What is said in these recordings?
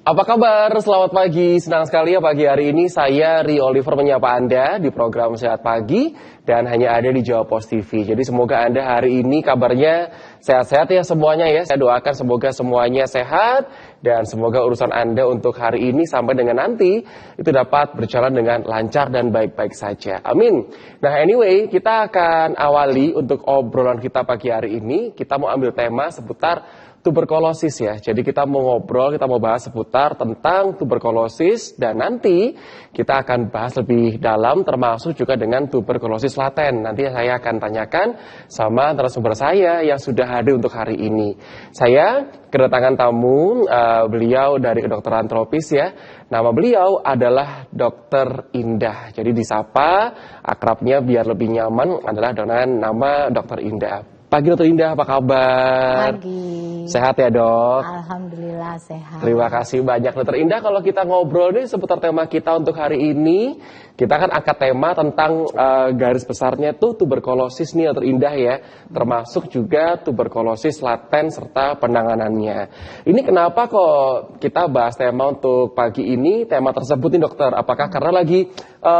Apa kabar? Selamat pagi. Senang sekali ya pagi hari ini saya Rio Oliver menyapa Anda di program Sehat Pagi dan hanya ada di Jawa Post TV. Jadi semoga Anda hari ini kabarnya sehat-sehat ya semuanya ya. Saya doakan semoga semuanya sehat dan semoga urusan Anda untuk hari ini sampai dengan nanti itu dapat berjalan dengan lancar dan baik-baik saja. Amin. Nah anyway, kita akan awali untuk obrolan kita pagi hari ini. Kita mau ambil tema seputar tuberkulosis ya. Jadi kita mau ngobrol, kita mau bahas seputar tentang tuberkulosis dan nanti kita akan bahas lebih dalam termasuk juga dengan tuberkulosis laten. Nanti saya akan tanyakan sama narasumber saya yang sudah hadir untuk hari ini. Saya kedatangan tamu, beliau dari kedokteran tropis ya. Nama beliau adalah Dr. Indah. Jadi disapa akrabnya biar lebih nyaman adalah dengan nama Dr. Indah. Pagi Dr. Indah, apa kabar? Pagi. Sehat ya dok? Alhamdulillah sehat. Terima kasih banyak Dr. Indah. Kalau kita ngobrol nih seputar tema kita untuk hari ini, kita kan angkat tema tentang garis besarnya tuh tuberkulosis nih Dr. Indah ya. Termasuk juga tuberkulosis laten serta penanganannya. Ini kenapa kok kita bahas tema untuk pagi ini, tema tersebut nih dokter? Apakah karena lagi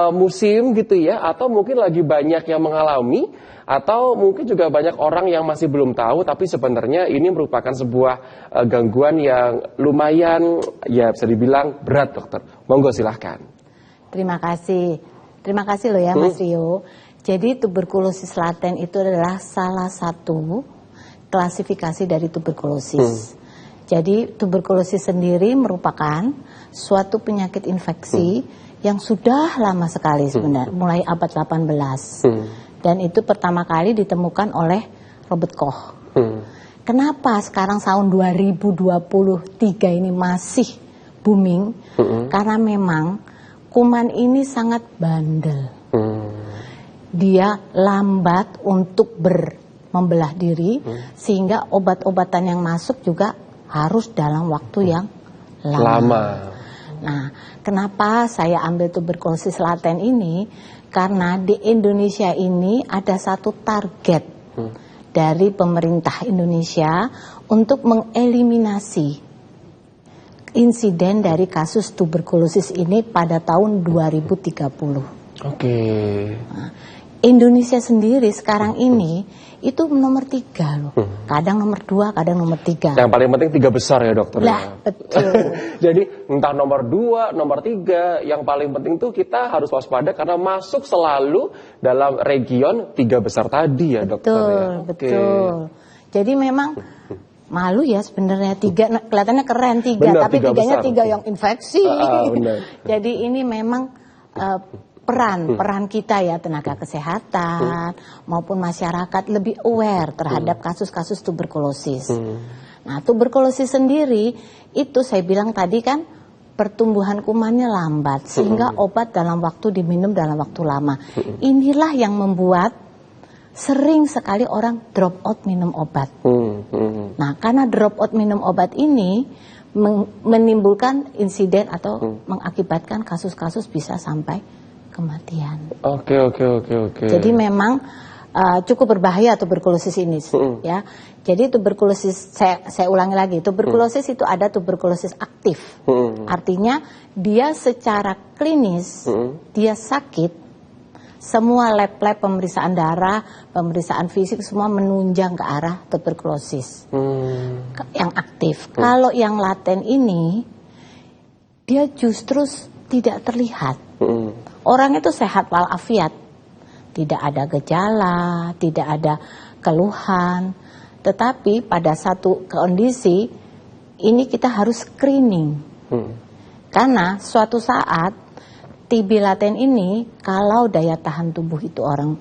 musim gitu ya? Atau mungkin lagi banyak yang mengalami? Atau mungkin juga banyak orang yang masih belum tahu, tapi sebenarnya ini merupakan sebuah gangguan yang lumayan, ya bisa dibilang berat dokter. Monggo silahkan. Terima kasih loh ya Mas Rio. Jadi tuberkulosis laten itu adalah salah satu klasifikasi dari tuberkulosis. Jadi tuberkulosis sendiri merupakan suatu penyakit infeksi yang sudah lama sekali sebenarnya, mulai abad 18. Dan itu pertama kali ditemukan oleh Robert Koch. Kenapa sekarang tahun 2023 ini masih booming? Karena memang kuman ini sangat bandel. Dia lambat untuk membelah diri, sehingga obat-obatan yang masuk juga harus dalam waktu yang lama. Nah, kenapa saya ambil tuberkulosis laten ini? Karena di Indonesia ini ada satu target dari pemerintah Indonesia untuk mengeliminasi insiden dari kasus tuberkulosis ini pada tahun 2030. Oke. Nah, Indonesia sendiri sekarang ini itu nomor 3 loh. Kadang nomor 2, kadang nomor 3. Yang paling penting 3 besar ya dokter. Lah, betul. Jadi entah nomor 2, nomor 3, yang paling penting tuh kita harus waspada karena masuk selalu dalam region 3 besar tadi ya dokter. Betul. Jadi memang malu ya sebenarnya 3, kelihatannya keren 3, benar, tapi 3-nya 3 yang infeksi. Jadi ini memang peran kita ya tenaga kesehatan maupun masyarakat lebih aware terhadap kasus-kasus tuberkulosis. Nah, tuberkulosis sendiri itu saya bilang tadi kan pertumbuhan kumannya lambat sehingga obat dalam waktu diminum dalam waktu lama. Inilah yang membuat sering sekali orang drop out minum obat. Nah, karena drop out minum obat ini menimbulkan insiden atau mengakibatkan kasus-kasus bisa sampai kematian. Oke. Jadi memang cukup berbahaya tuberkulosis ini, ya. Jadi tuberkulosis, saya ulangi lagi, tuberkulosis itu ada tuberkulosis aktif. Artinya dia secara klinis dia sakit, semua lab-lab pemeriksaan darah, pemeriksaan fisik semua menunjang ke arah tuberkulosis yang aktif. Kalau yang laten ini dia justru tidak terlihat. Orang itu sehat walafiat, tidak ada gejala, tidak ada keluhan, tetapi pada satu kondisi ini kita harus screening, karena suatu saat TB laten ini kalau daya tahan tubuh itu orang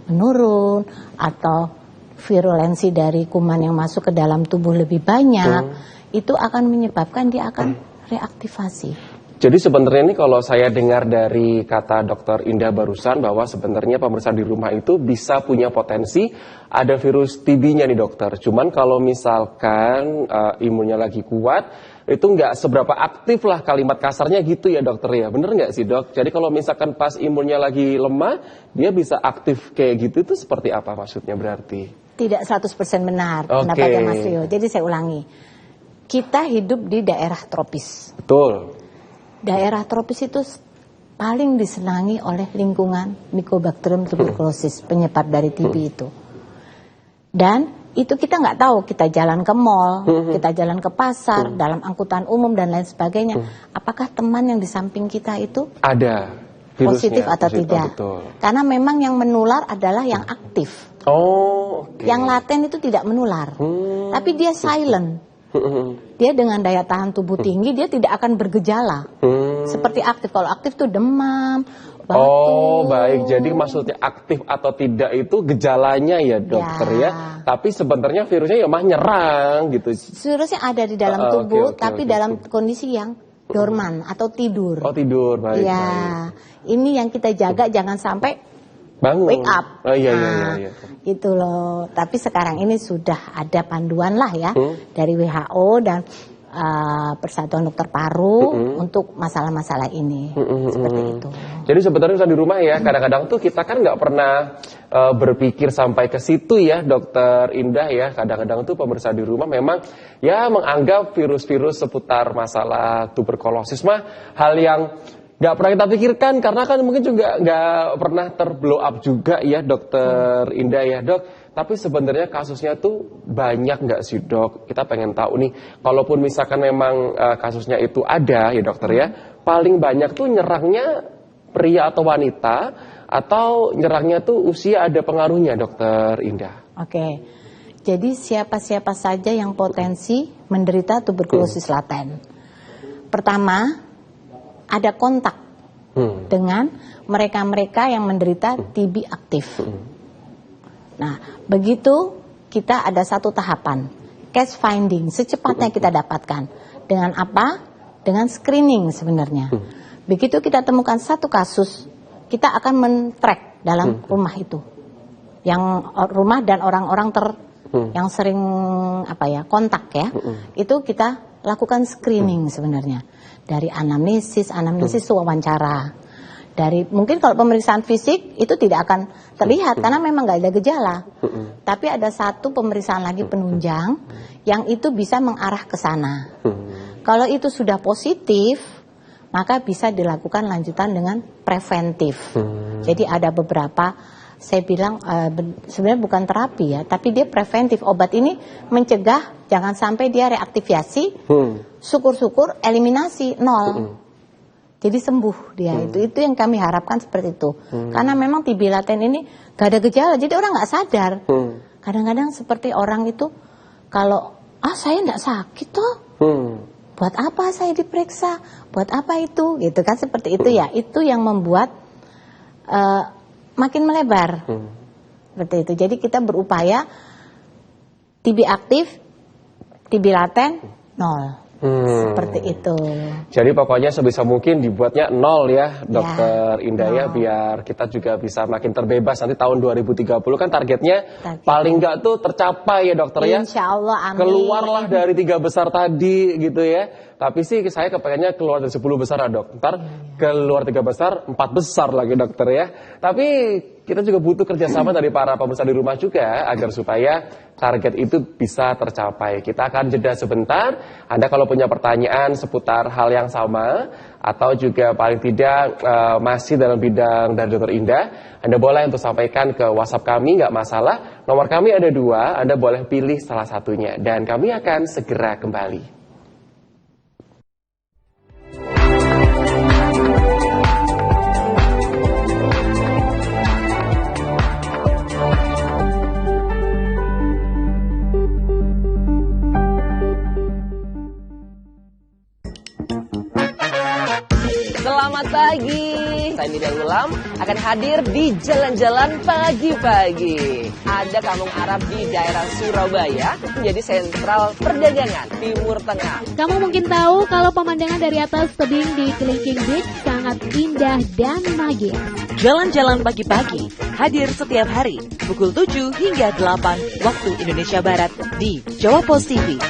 menurun atau virulensi dari kuman yang masuk ke dalam tubuh lebih banyak, itu akan menyebabkan dia akan reaktivasi. Jadi sebenarnya ini kalau saya dengar dari kata Dr. Indah barusan bahwa sebenarnya pemirsa di rumah itu bisa punya potensi ada virus TB-nya nih dokter. Cuman kalau misalkan imunnya lagi kuat, itu nggak seberapa aktif lah kalimat kasarnya gitu ya dokter ya. Bener nggak sih dok? Jadi kalau misalkan pas imunnya lagi lemah, dia bisa aktif kayak gitu itu seperti apa maksudnya berarti? Tidak 100% benar pendapatnya Mas Rio. Jadi saya ulangi. kita hidup di daerah tropis. Betul. Daerah tropis itu paling disenangi oleh lingkungan Mycobacterium tuberculosis, penyebab dari TB itu. Dan itu kita nggak tahu, kita jalan ke mall, kita jalan ke pasar, dalam angkutan umum dan lain sebagainya. Apakah teman yang di samping kita itu ada positif atau tidak? Betul. Karena memang yang menular adalah yang aktif. Okay. Yang laten itu tidak menular, tapi dia silent. Dia dengan daya tahan tubuh tinggi, dia tidak akan bergejala. Seperti aktif, kalau aktif tuh demam, batuk. Oh baik, jadi maksudnya aktif atau tidak itu gejalanya ya dokter ya. Tapi sebenarnya virusnya ya mah nyerang gitu. Virusnya ada di dalam tubuh, tapi dalam kondisi yang dorman atau tidur. Oh tidur, baik. Ya, baik. ini yang kita jaga jangan sampai bangun. Wake up. Oh iya, nah, iya. Itu loh. Tapi sekarang ini sudah ada panduan lah ya dari WHO dan Persatuan Dokter Paru untuk masalah-masalah ini. Seperti itu. Jadi sebenarnya di rumah ya, kadang-kadang tuh kita kan nggak pernah berpikir sampai ke situ ya, Dokter Indah ya. Kadang-kadang tuh pemirsa di rumah memang ya menganggap virus-virus seputar masalah tuberkulosis mah hal yang nggak pernah kita pikirkan, karena kan mungkin juga nggak pernah terblow up juga ya Dokter Indah ya Dok. Tapi sebenarnya kasusnya tuh banyak nggak sih Dok? Kita pengen tahu nih, kalaupun misalkan memang kasusnya itu ada ya dokter ya, paling banyak tuh nyerangnya pria atau wanita, atau nyerangnya tuh usia ada pengaruhnya Dokter Indah? Oke, jadi siapa-siapa saja yang potensi menderita tuberkulosis laten. Pertama, ada kontak dengan mereka-mereka yang menderita TB aktif. Nah, begitu kita ada satu tahapan, case finding, secepatnya kita dapatkan. Dengan apa? Dengan screening sebenarnya. Begitu kita temukan satu kasus, kita akan men-track dalam rumah itu. Yang rumah dan orang-orang yang sering kontak ya, itu kita lakukan screening sebenarnya. Dari anamnesis wawancara. Dari mungkin kalau pemeriksaan fisik itu tidak akan terlihat karena memang nggak ada gejala. Tapi ada satu pemeriksaan lagi penunjang yang itu bisa mengarah ke sana. Kalau itu sudah positif, maka bisa dilakukan lanjutan dengan preventif. Jadi ada beberapa, saya bilang sebenarnya bukan terapi ya, tapi dia preventif. Obat ini mencegah jangan sampai dia reaktivasi. Syukur-syukur eliminasi nol. Jadi sembuh dia. Itu yang kami harapkan seperti itu. Karena memang TB laten ini gak ada gejala, jadi orang gak sadar. Kadang-kadang seperti orang itu kalau saya gak sakit toh, buat apa saya diperiksa, buat apa itu, gitu kan, seperti itu ya. Itu yang membuat makin melebar. Seperti itu. Jadi kita berupaya TB aktif, TB laten nol. Seperti itu. Jadi pokoknya sebisa mungkin dibuatnya nol ya Dokter Indah ya, biar kita juga bisa makin terbebas. Nanti tahun 2030 kan targetnya paling nggak tuh tercapai ya dokter ya. Insya Allah, amin. Keluarlah dari 3 besar tadi gitu ya. Tapi sih saya kepengennya keluar dari 10 besar ya dok. Ntar keluar 3 besar, 4 besar lagi dokter ya. Tapi kita juga butuh kerjasama dari para pemirsa di rumah juga agar supaya target itu bisa tercapai. Kita akan jeda sebentar. Anda kalau punya pertanyaan seputar hal yang sama atau juga paling tidak masih dalam bidang dari Dokter Indah, Anda boleh untuk sampaikan ke WhatsApp kami, nggak masalah. Nomor kami ada 2, Anda boleh pilih salah satunya dan kami akan segera kembali. Selamat pagi, saya Nida Ulam akan hadir di Jalan-Jalan Pagi-Pagi. Ada kampung Arab di daerah Surabaya, menjadi sentral perdagangan Timur Tengah. Kamu mungkin tahu kalau pemandangan dari atas tebing di Kelingking Beach sangat indah dan magis. Jalan-Jalan Pagi-Pagi hadir setiap hari pukul 7 hingga 8 waktu Indonesia Barat di Jawa Pos TV.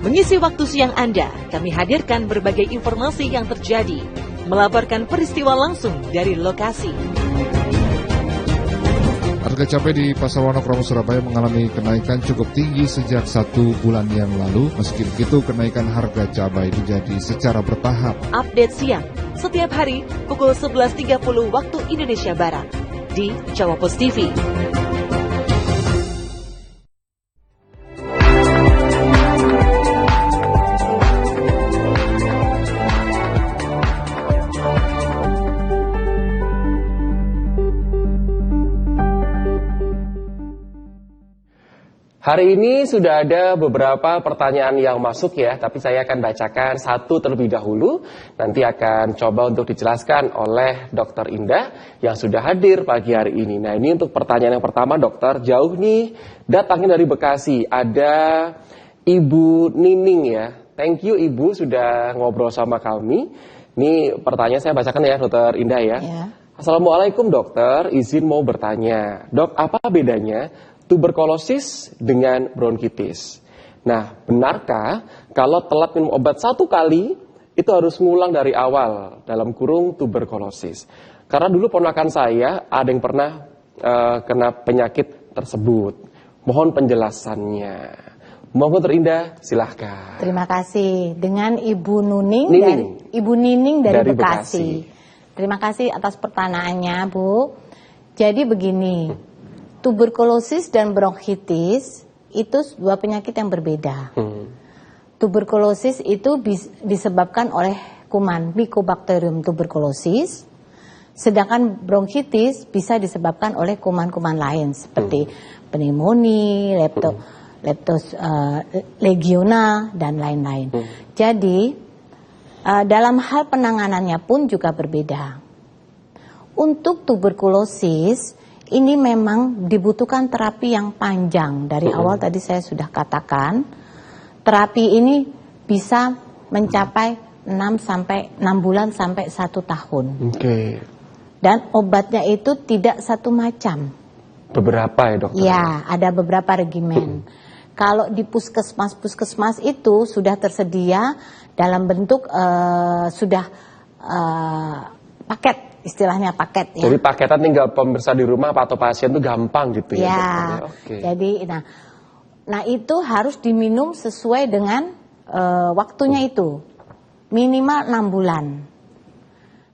Mengisi waktu siang Anda, kami hadirkan berbagai informasi yang terjadi, melaporkan peristiwa langsung dari lokasi. Harga cabai di Pasar Wonokromo Surabaya mengalami kenaikan cukup tinggi sejak 1 bulan yang lalu. Meski begitu, kenaikan harga cabai terjadi secara bertahap. Update siang, setiap hari pukul 11.30 waktu Indonesia Barat di Jawa Post TV. Hari ini sudah ada beberapa pertanyaan yang masuk ya, tapi saya akan bacakan satu terlebih dahulu. Nanti akan coba untuk dijelaskan oleh Dr. Indah yang sudah hadir pagi hari ini. Nah, ini untuk pertanyaan yang pertama, dokter, jauh nih, datangnya dari Bekasi. Ada Ibu Nining ya. Thank you Ibu sudah ngobrol sama kami. Ini pertanyaan saya bacakan ya, Dr. Indah ya. Assalamualaikum dokter, izin mau bertanya. Dok, apa bedanya tuberkulosis dengan bronkitis? Nah, benarkah kalau telat minum obat 1 kali, itu harus ngulang dari awal, dalam kurung tuberkulosis? Karena dulu ponakan saya ada yang pernah kena penyakit tersebut. Mohon penjelasannya. Mohon terindah, silahkan. Terima kasih. Dengan Ibu Ibu Nining dari Bekasi. Terima kasih atas pertanyaannya, Bu. Jadi begini, tuberkulosis dan bronkitis itu 2 penyakit yang berbeda. Tuberkulosis itu disebabkan oleh kuman Mycobacterium tuberculosis, sedangkan bronkitis bisa disebabkan oleh kuman-kuman lain seperti pneumonia, legionella dan lain-lain. Jadi dalam hal penanganannya pun juga berbeda. Untuk tuberkulosis ini memang dibutuhkan terapi yang panjang. Dari awal tadi saya sudah katakan, terapi ini bisa mencapai 6 bulan sampai 1 tahun. Dan obatnya itu tidak satu macam. Beberapa ya dokter? Ya, ada beberapa regimen. Kalau di puskesmas itu sudah tersedia dalam bentuk paket. Istilahnya paket ya. Jadi paketan tinggal pemirsa di rumah atau pasien itu gampang gitu ya. Ya, jadi nah itu harus diminum sesuai dengan waktunya itu. Minimal 6 bulan.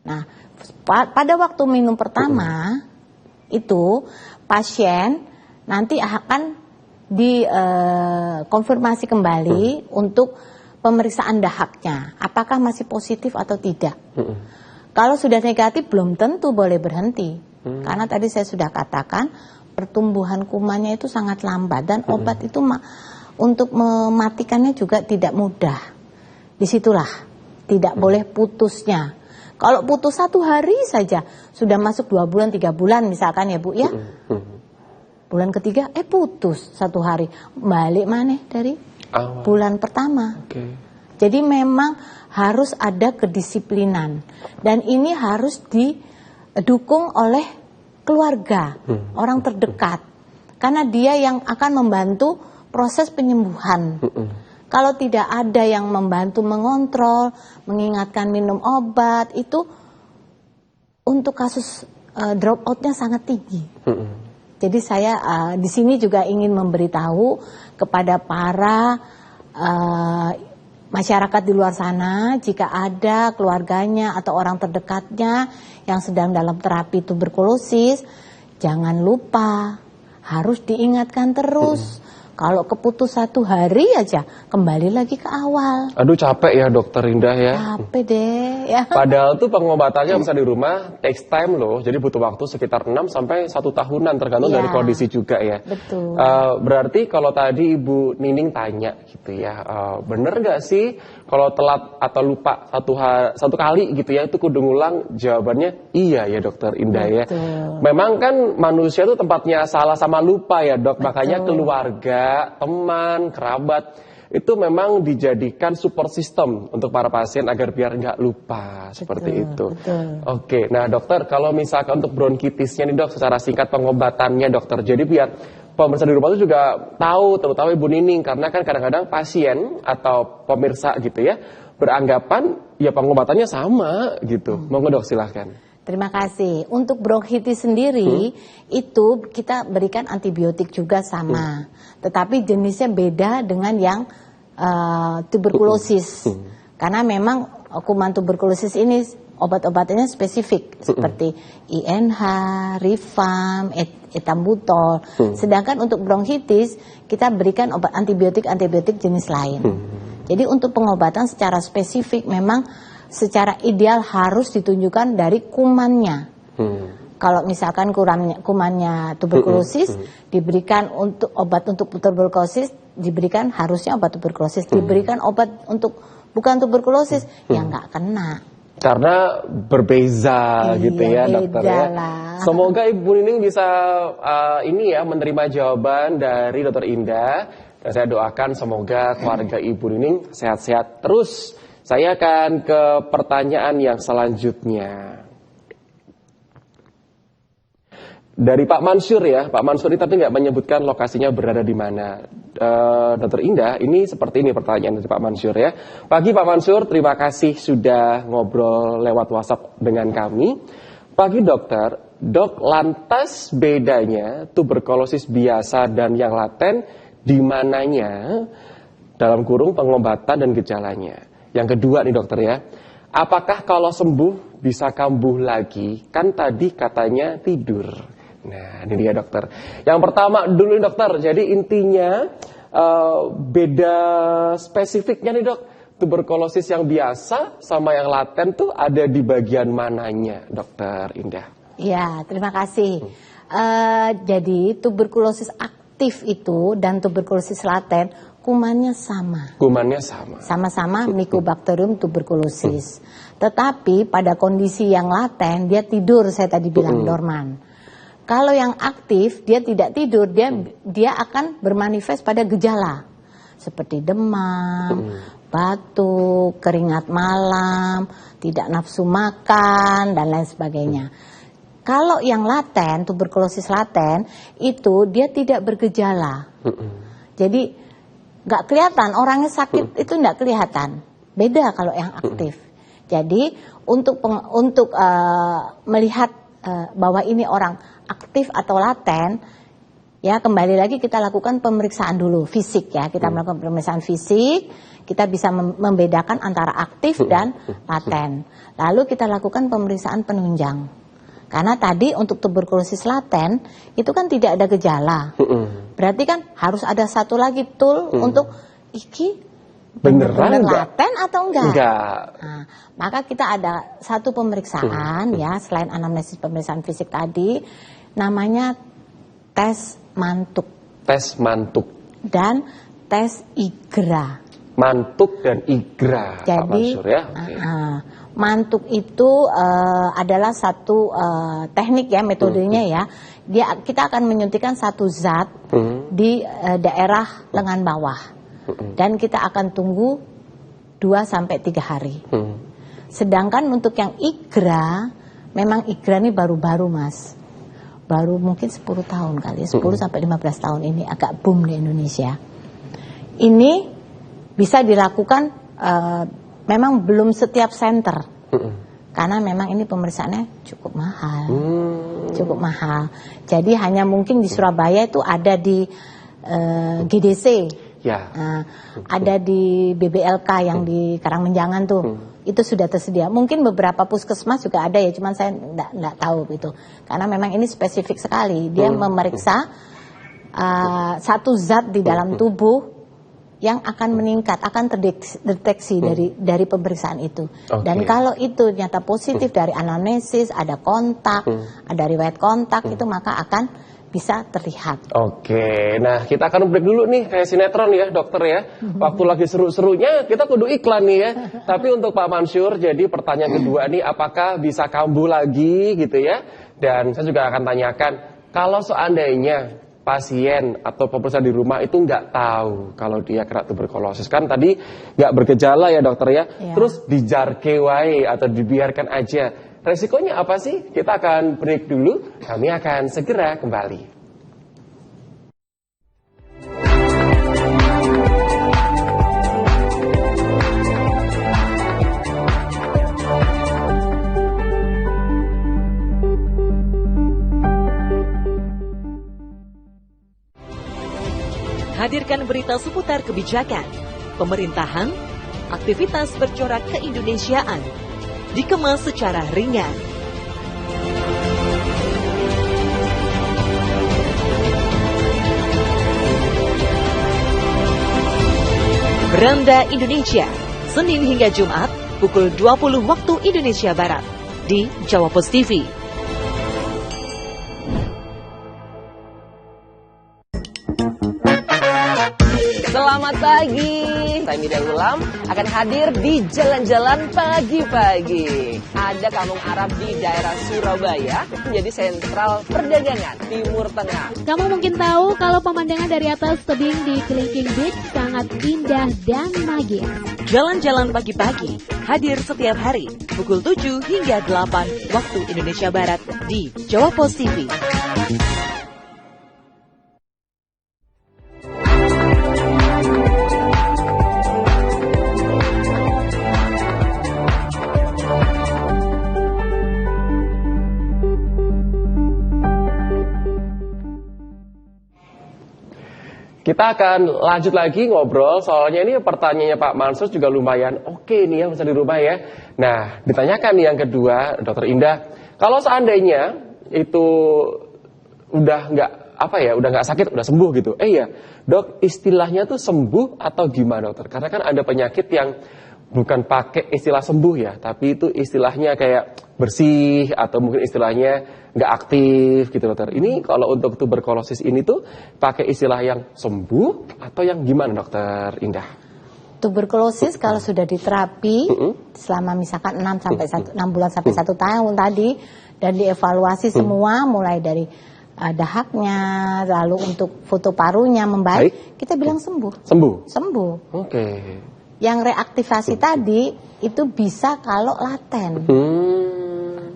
Nah, pada waktu minum pertama itu pasien nanti akan dikonfirmasi kembali untuk pemeriksaan dahaknya. Apakah masih positif atau tidak. Kalau sudah negatif belum tentu boleh berhenti. Karena tadi saya sudah katakan pertumbuhan kumannya itu sangat lambat dan obat itu untuk mematikannya juga tidak mudah. Disitulah tidak boleh putusnya. Kalau putus 1 hari saja sudah masuk 2 bulan 3 bulan misalkan ya Bu ya. Bulan ketiga putus 1 hari, balik mana dari bulan pertama. Jadi memang harus ada kedisiplinan dan ini harus didukung oleh keluarga, orang terdekat, karena dia yang akan membantu proses penyembuhan. Kalau tidak ada yang membantu mengontrol, mengingatkan minum obat, itu untuk kasus drop outnya sangat tinggi. Jadi saya di sini juga ingin memberitahu kepada para masyarakat di luar sana, jika ada keluarganya atau orang terdekatnya yang sedang dalam terapi tuberkulosis, jangan lupa harus diingatkan terus. Kalau keputus 1 hari aja, kembali lagi ke awal. Aduh capek ya dokter Indah ya. Capek deh ya. Padahal tuh pengobatannya bisa di rumah takes time loh. Jadi butuh waktu sekitar 6 sampai 1 tahunan tergantung dari kondisi juga ya. Betul. Berarti kalau tadi Ibu Nining tanya gitu ya, bener gak sih kalau telat atau lupa 1 kali gitu ya itu kudu ngulang? Jawabannya iya ya dokter Indah ya. Memang kan manusia tuh tempatnya salah sama lupa ya dok. Makanya keluarga, teman, kerabat itu memang dijadikan support system untuk para pasien agar biar nggak lupa seperti itu. Oke, nah dokter kalau misalkan untuk bronkitisnya nih dok, secara singkat pengobatannya dokter. Jadi biar pemirsa di rumah itu juga tahu, terutama Ibu Nining, karena kan kadang-kadang pasien atau pemirsa gitu ya beranggapan ya pengobatannya sama gitu. Monggo dok silahkan. Terima kasih. Untuk bronkitis sendiri itu kita berikan antibiotik juga sama, tetapi jenisnya beda dengan yang tuberkulosis. Karena memang kuman tuberkulosis ini obat-obatannya spesifik seperti INH, Rifam, etambutol. Sedangkan untuk bronkitis kita berikan obat antibiotik jenis lain. Jadi untuk pengobatan secara spesifik memang secara ideal harus ditunjukkan dari kumannya. Kalau misalkan kumannya tuberkulosis, diberikan untuk obat untuk tuberkulosis, diberikan harusnya obat tuberkulosis, diberikan obat untuk bukan tuberkulosis, ya nggak kena. Karena berbeza gitu ya dokter ya. Semoga Ibu Nining bisa menerima jawaban dari Dokter Indah. Dan saya doakan semoga keluarga Ibu Nining sehat-sehat terus. Saya akan ke pertanyaan yang selanjutnya. Dari Pak Mansur ya, Pak Mansur ini tapi nggak menyebutkan lokasinya berada di mana. Dokter Indah, ini seperti ini pertanyaan dari Pak Mansur ya. Pagi Pak Mansur, terima kasih sudah ngobrol lewat WhatsApp dengan kami. Pagi dokter, dok lantas bedanya tuberkulosis biasa dan yang laten di mananya dalam kurung pengobatan dan gejalanya. Yang kedua nih dokter ya, apakah kalau sembuh bisa kambuh lagi? Kan tadi katanya tidur. Nah ini dia dokter. Yang pertama dulu nih dokter, jadi intinya beda spesifiknya nih dok, tuberkulosis yang biasa sama yang laten tuh ada di bagian mananya dokter Indah? Ya terima kasih. Jadi tuberkulosis aktif itu dan tuberkulosis laten kumannya sama. Kumannya sama. Sama-sama Mycobacterium tuberculosis. Tetapi pada kondisi yang laten dia tidur, saya tadi bilang dorman. Kalau yang aktif dia tidak tidur, dia akan bermanifest pada gejala seperti demam, batuk, keringat malam, tidak nafsu makan dan lain sebagainya. Kalau yang laten, tuberkulosis laten itu dia tidak bergejala. Jadi nggak kelihatan orangnya sakit itu nggak kelihatan. Beda kalau yang aktif. Jadi untuk melihat bahwa ini orang aktif atau laten, ya kembali lagi kita lakukan pemeriksaan dulu fisik ya, kita melakukan pemeriksaan fisik, kita bisa membedakan antara aktif dan laten. Lalu kita lakukan pemeriksaan penunjang. Karena tadi untuk tuberkulosis laten itu kan tidak ada gejala, berarti kan harus ada satu lagi tool untuk iki beneran laten atau enggak? Nah, maka kita ada satu pemeriksaan ya selain anamnesis pemeriksaan fisik tadi, namanya tes mantuk. Tes mantuk. Dan tes IGRA. Mantuk dan IGRA. Jadi, Pak Mansur ya. Mantuk itu adalah satu teknik ya, metodenya ya. Kita akan menyuntikkan satu zat di daerah lengan bawah. Dan kita akan tunggu 2-3 hari. Sedangkan untuk yang IGRA, memang IGRA ini baru-baru mas. Baru mungkin 10 tahun kali, 10-15 tahun ini agak boom di Indonesia. Ini bisa dilakukan memang belum setiap center. Karena memang ini pemeriksaannya cukup mahal. Cukup mahal. Jadi hanya mungkin di Surabaya itu ada di GDC. Ya. Ada di BBLK yang di Karangmenjangan tuh. Itu sudah tersedia. Mungkin beberapa puskesmas juga ada ya, cuman saya enggak tahu gitu. Karena memang ini spesifik sekali. Dia memeriksa satu zat di dalam tubuh yang akan meningkat, akan terdeteksi dari pemeriksaan itu. Dan kalau itu ternyata positif dari anamnesis, ada kontak, ada riwayat kontak, itu maka akan bisa terlihat. Oke, nah kita akan break dulu nih kayak sinetron ya dokter ya. Waktu lagi seru-serunya kita kudu iklan nih ya. Tapi untuk Pak Mansur, jadi pertanyaan kedua nih, apakah bisa kambuh lagi gitu ya? Dan saya juga akan tanyakan, kalau seandainya pasien atau pemirsa di rumah itu nggak tahu kalau dia kena tuberkulosis, kan tadi nggak bergejala ya dokter ya, terus dijarke wae atau dibiarkan aja. Resikonya apa sih? Kita akan break dulu, kami akan segera kembali. menghadirkan berita seputar kebijakan, pemerintahan, aktivitas bercorak keindonesiaan, dikemas secara ringan. Beranda Indonesia, Senin hingga Jumat, pukul 20 waktu Indonesia Barat, di Jawa Pos TV. Selamat pagi, saya Miriam Ulam akan hadir di Jalan-Jalan Pagi-Pagi. Ada kampung Arab di daerah Surabaya, menjadi sentral perdagangan Timur Tengah. Kamu mungkin tahu kalau pemandangan dari atas tebing di Kelingking Beach sangat indah dan magis. Jalan-jalan pagi-pagi hadir setiap hari pukul 7 hingga 8 waktu Indonesia Barat di Jawa Pos TV. Kita akan lanjut lagi ngobrol, soalnya ini pertanyaannya Pak Mansur juga lumayan oke nih ya, bisa di rumah ya. Nah, ditanyakan nih yang kedua, Dokter Indah, kalau seandainya itu udah nggak sakit, udah sembuh gitu. Ya, Dok, istilahnya tuh sembuh atau gimana, Dokter? Karena kan ada penyakit yang bukan pakai istilah sembuh ya, tapi itu istilahnya kayak bersih atau mungkin istilahnya nggak aktif gitu, Dokter. Ini kalau untuk tuberkulosis ini tuh pakai istilah yang sembuh atau yang gimana, Dokter Indah? Tuberkulosis kalau sudah diterapi selama misalkan 6 bulan sampai 1 tahun tadi dan dievaluasi semua mulai dari dahaknya, lalu untuk foto parunya membaik, kita bilang sembuh. Sembuh. Oke. Yang reaktivasi tadi itu bisa kalau laten.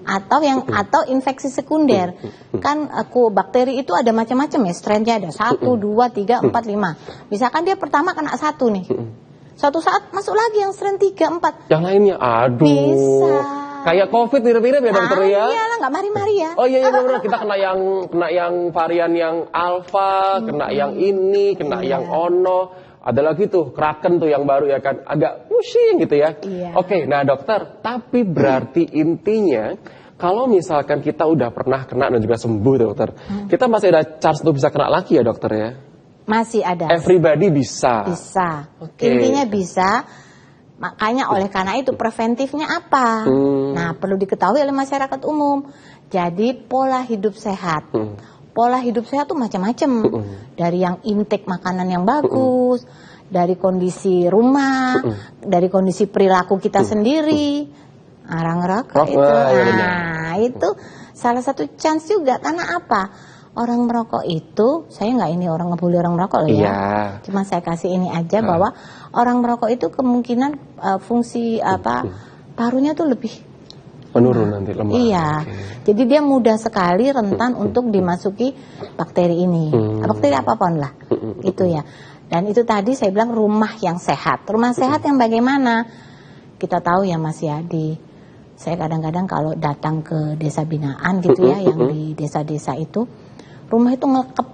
Atau infeksi sekunder. Kan bakteri itu ada macam-macam ya, strainnya ada 1, 2, 3, 4, 5. Misalkan dia pertama kena 1 nih. Suatu saat masuk lagi yang strain 3, 4. Yang lainnya, aduh. Bisa. Kayak COVID mirip-mirip ya, Dokter ya? Iya lah, nggak mari-mari ya. Oh iya benar, kita kena yang varian yang alfa, kena yang ini, kena yang ono. Ada lagi tuh Kraken tuh yang baru ya kan, agak pusing gitu ya. Iya. Oke, nah Dokter, tapi berarti intinya kalau misalkan kita udah pernah kena dan juga sembuh, Dokter, kita masih ada chance untuk bisa kena lagi ya, Dokter ya? Masih ada. Everybody bisa. Bisa. Oke. Intinya bisa. Makanya oleh karena itu preventifnya apa? Nah, perlu diketahui oleh masyarakat umum. Jadi pola hidup sehat. Pola hidup sehat tuh macam-macam. Dari yang intake makanan yang bagus, dari kondisi rumah, dari kondisi perilaku kita sendiri. Ngerokok itu. Nah, itu salah satu chance juga. Karena apa? Orang merokok itu, saya nggak ini orang ngebully orang merokok loh ya. Cuma saya kasih ini aja bahwa orang merokok itu kemungkinan fungsi parunya tuh lebih menurun nanti, lemah. Iya. Jadi dia mudah sekali rentan untuk dimasuki bakteri ini. Bakteri apapun lah. Itu ya. Dan itu tadi saya bilang rumah yang sehat. Rumah sehat yang bagaimana? Kita tahu ya Mas Yadi. Saya kadang-kadang kalau datang ke desa binaan gitu ya, yang di desa-desa itu, rumah itu ngelekep.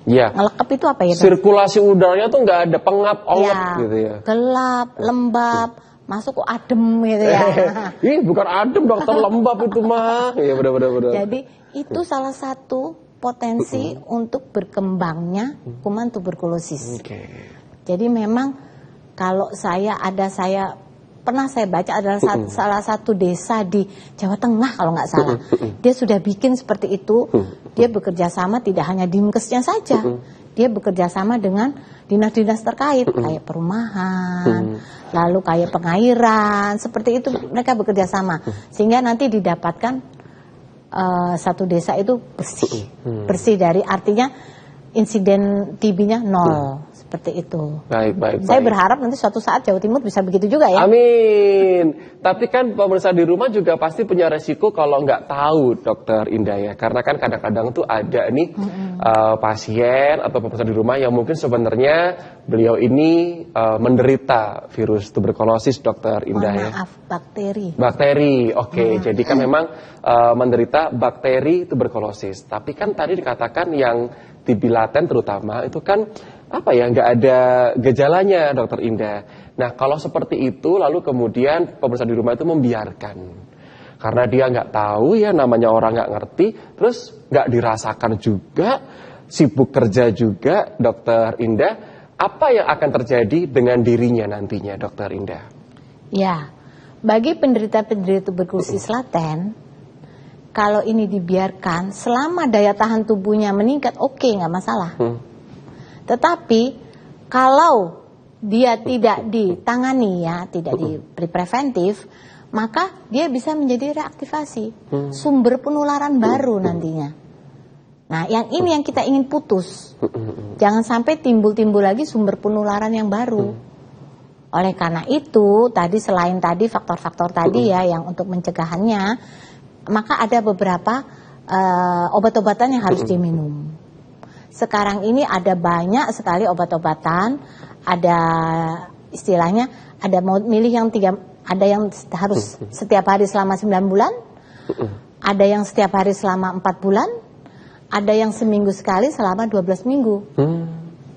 Iya. Ngelekep itu apa ya? Sirkulasi udaranya tuh nggak ada, pengap, ongep gitu ya. Gelap, lembab. Masuk kok adem gitu ya. Ih, bukan adem, Dokter, lembab itu mah. Iya benar. Jadi itu salah satu potensi untuk berkembangnya kuman tuberkulosis. Jadi memang kalau saya pernah saya baca adalah salah satu desa di Jawa Tengah kalau nggak salah. Dia sudah bikin seperti itu. Dia bekerja sama tidak hanya Dinkesnya saja. Dia bekerja sama dengan dinas-dinas terkait kayak perumahan, lalu kayak pengairan, seperti itu mereka bekerja sama sehingga nanti didapatkan satu desa itu bersih dari, artinya insiden TB-nya 0. Seperti itu. Baik. Saya berharap nanti suatu saat Jawa Timur bisa begitu juga ya. Amin. Tapi kan pemirsa di rumah juga pasti punya resiko kalau nggak tahu, Dokter Indah ya. Karena kan kadang-kadang tuh ada nih pasien atau pemirsa di rumah yang mungkin sebenarnya beliau ini menderita virus tuberkulosis, Dokter Indah ya. Maaf, bakteri. Bakteri, oke. Jadi kan memang menderita bakteri tuberkulosis. Tapi kan tadi dikatakan yang TB laten terutama itu kan apa ya, nggak ada gejalanya, Dokter Indah. Nah, kalau seperti itu, lalu kemudian pemirsa di rumah itu membiarkan. Karena dia nggak tahu ya, namanya orang nggak ngerti, terus nggak dirasakan juga, sibuk kerja juga, Dokter Indah. Apa yang akan terjadi dengan dirinya nantinya, Dokter Indah? Ya, bagi penderita-penderita tuberkulosis laten, kalau ini dibiarkan, selama daya tahan tubuhnya meningkat, oke, nggak masalah. Tetapi kalau dia tidak ditangani ya, tidak diberi preventif, maka dia bisa menjadi reaktivasi, sumber penularan baru nantinya. Nah, yang ini yang kita ingin putus. Jangan sampai timbul-timbul lagi sumber penularan yang baru. Oleh karena itu, tadi selain tadi faktor-faktor tadi ya yang untuk mencegahannya, maka ada beberapa obat-obatan yang harus diminum. Sekarang ini ada banyak sekali obat-obatan, ada istilahnya, ada mau milih yang ada yang harus setiap hari selama 9 bulan, ada yang setiap hari selama 4 bulan, ada yang seminggu sekali selama 12 minggu.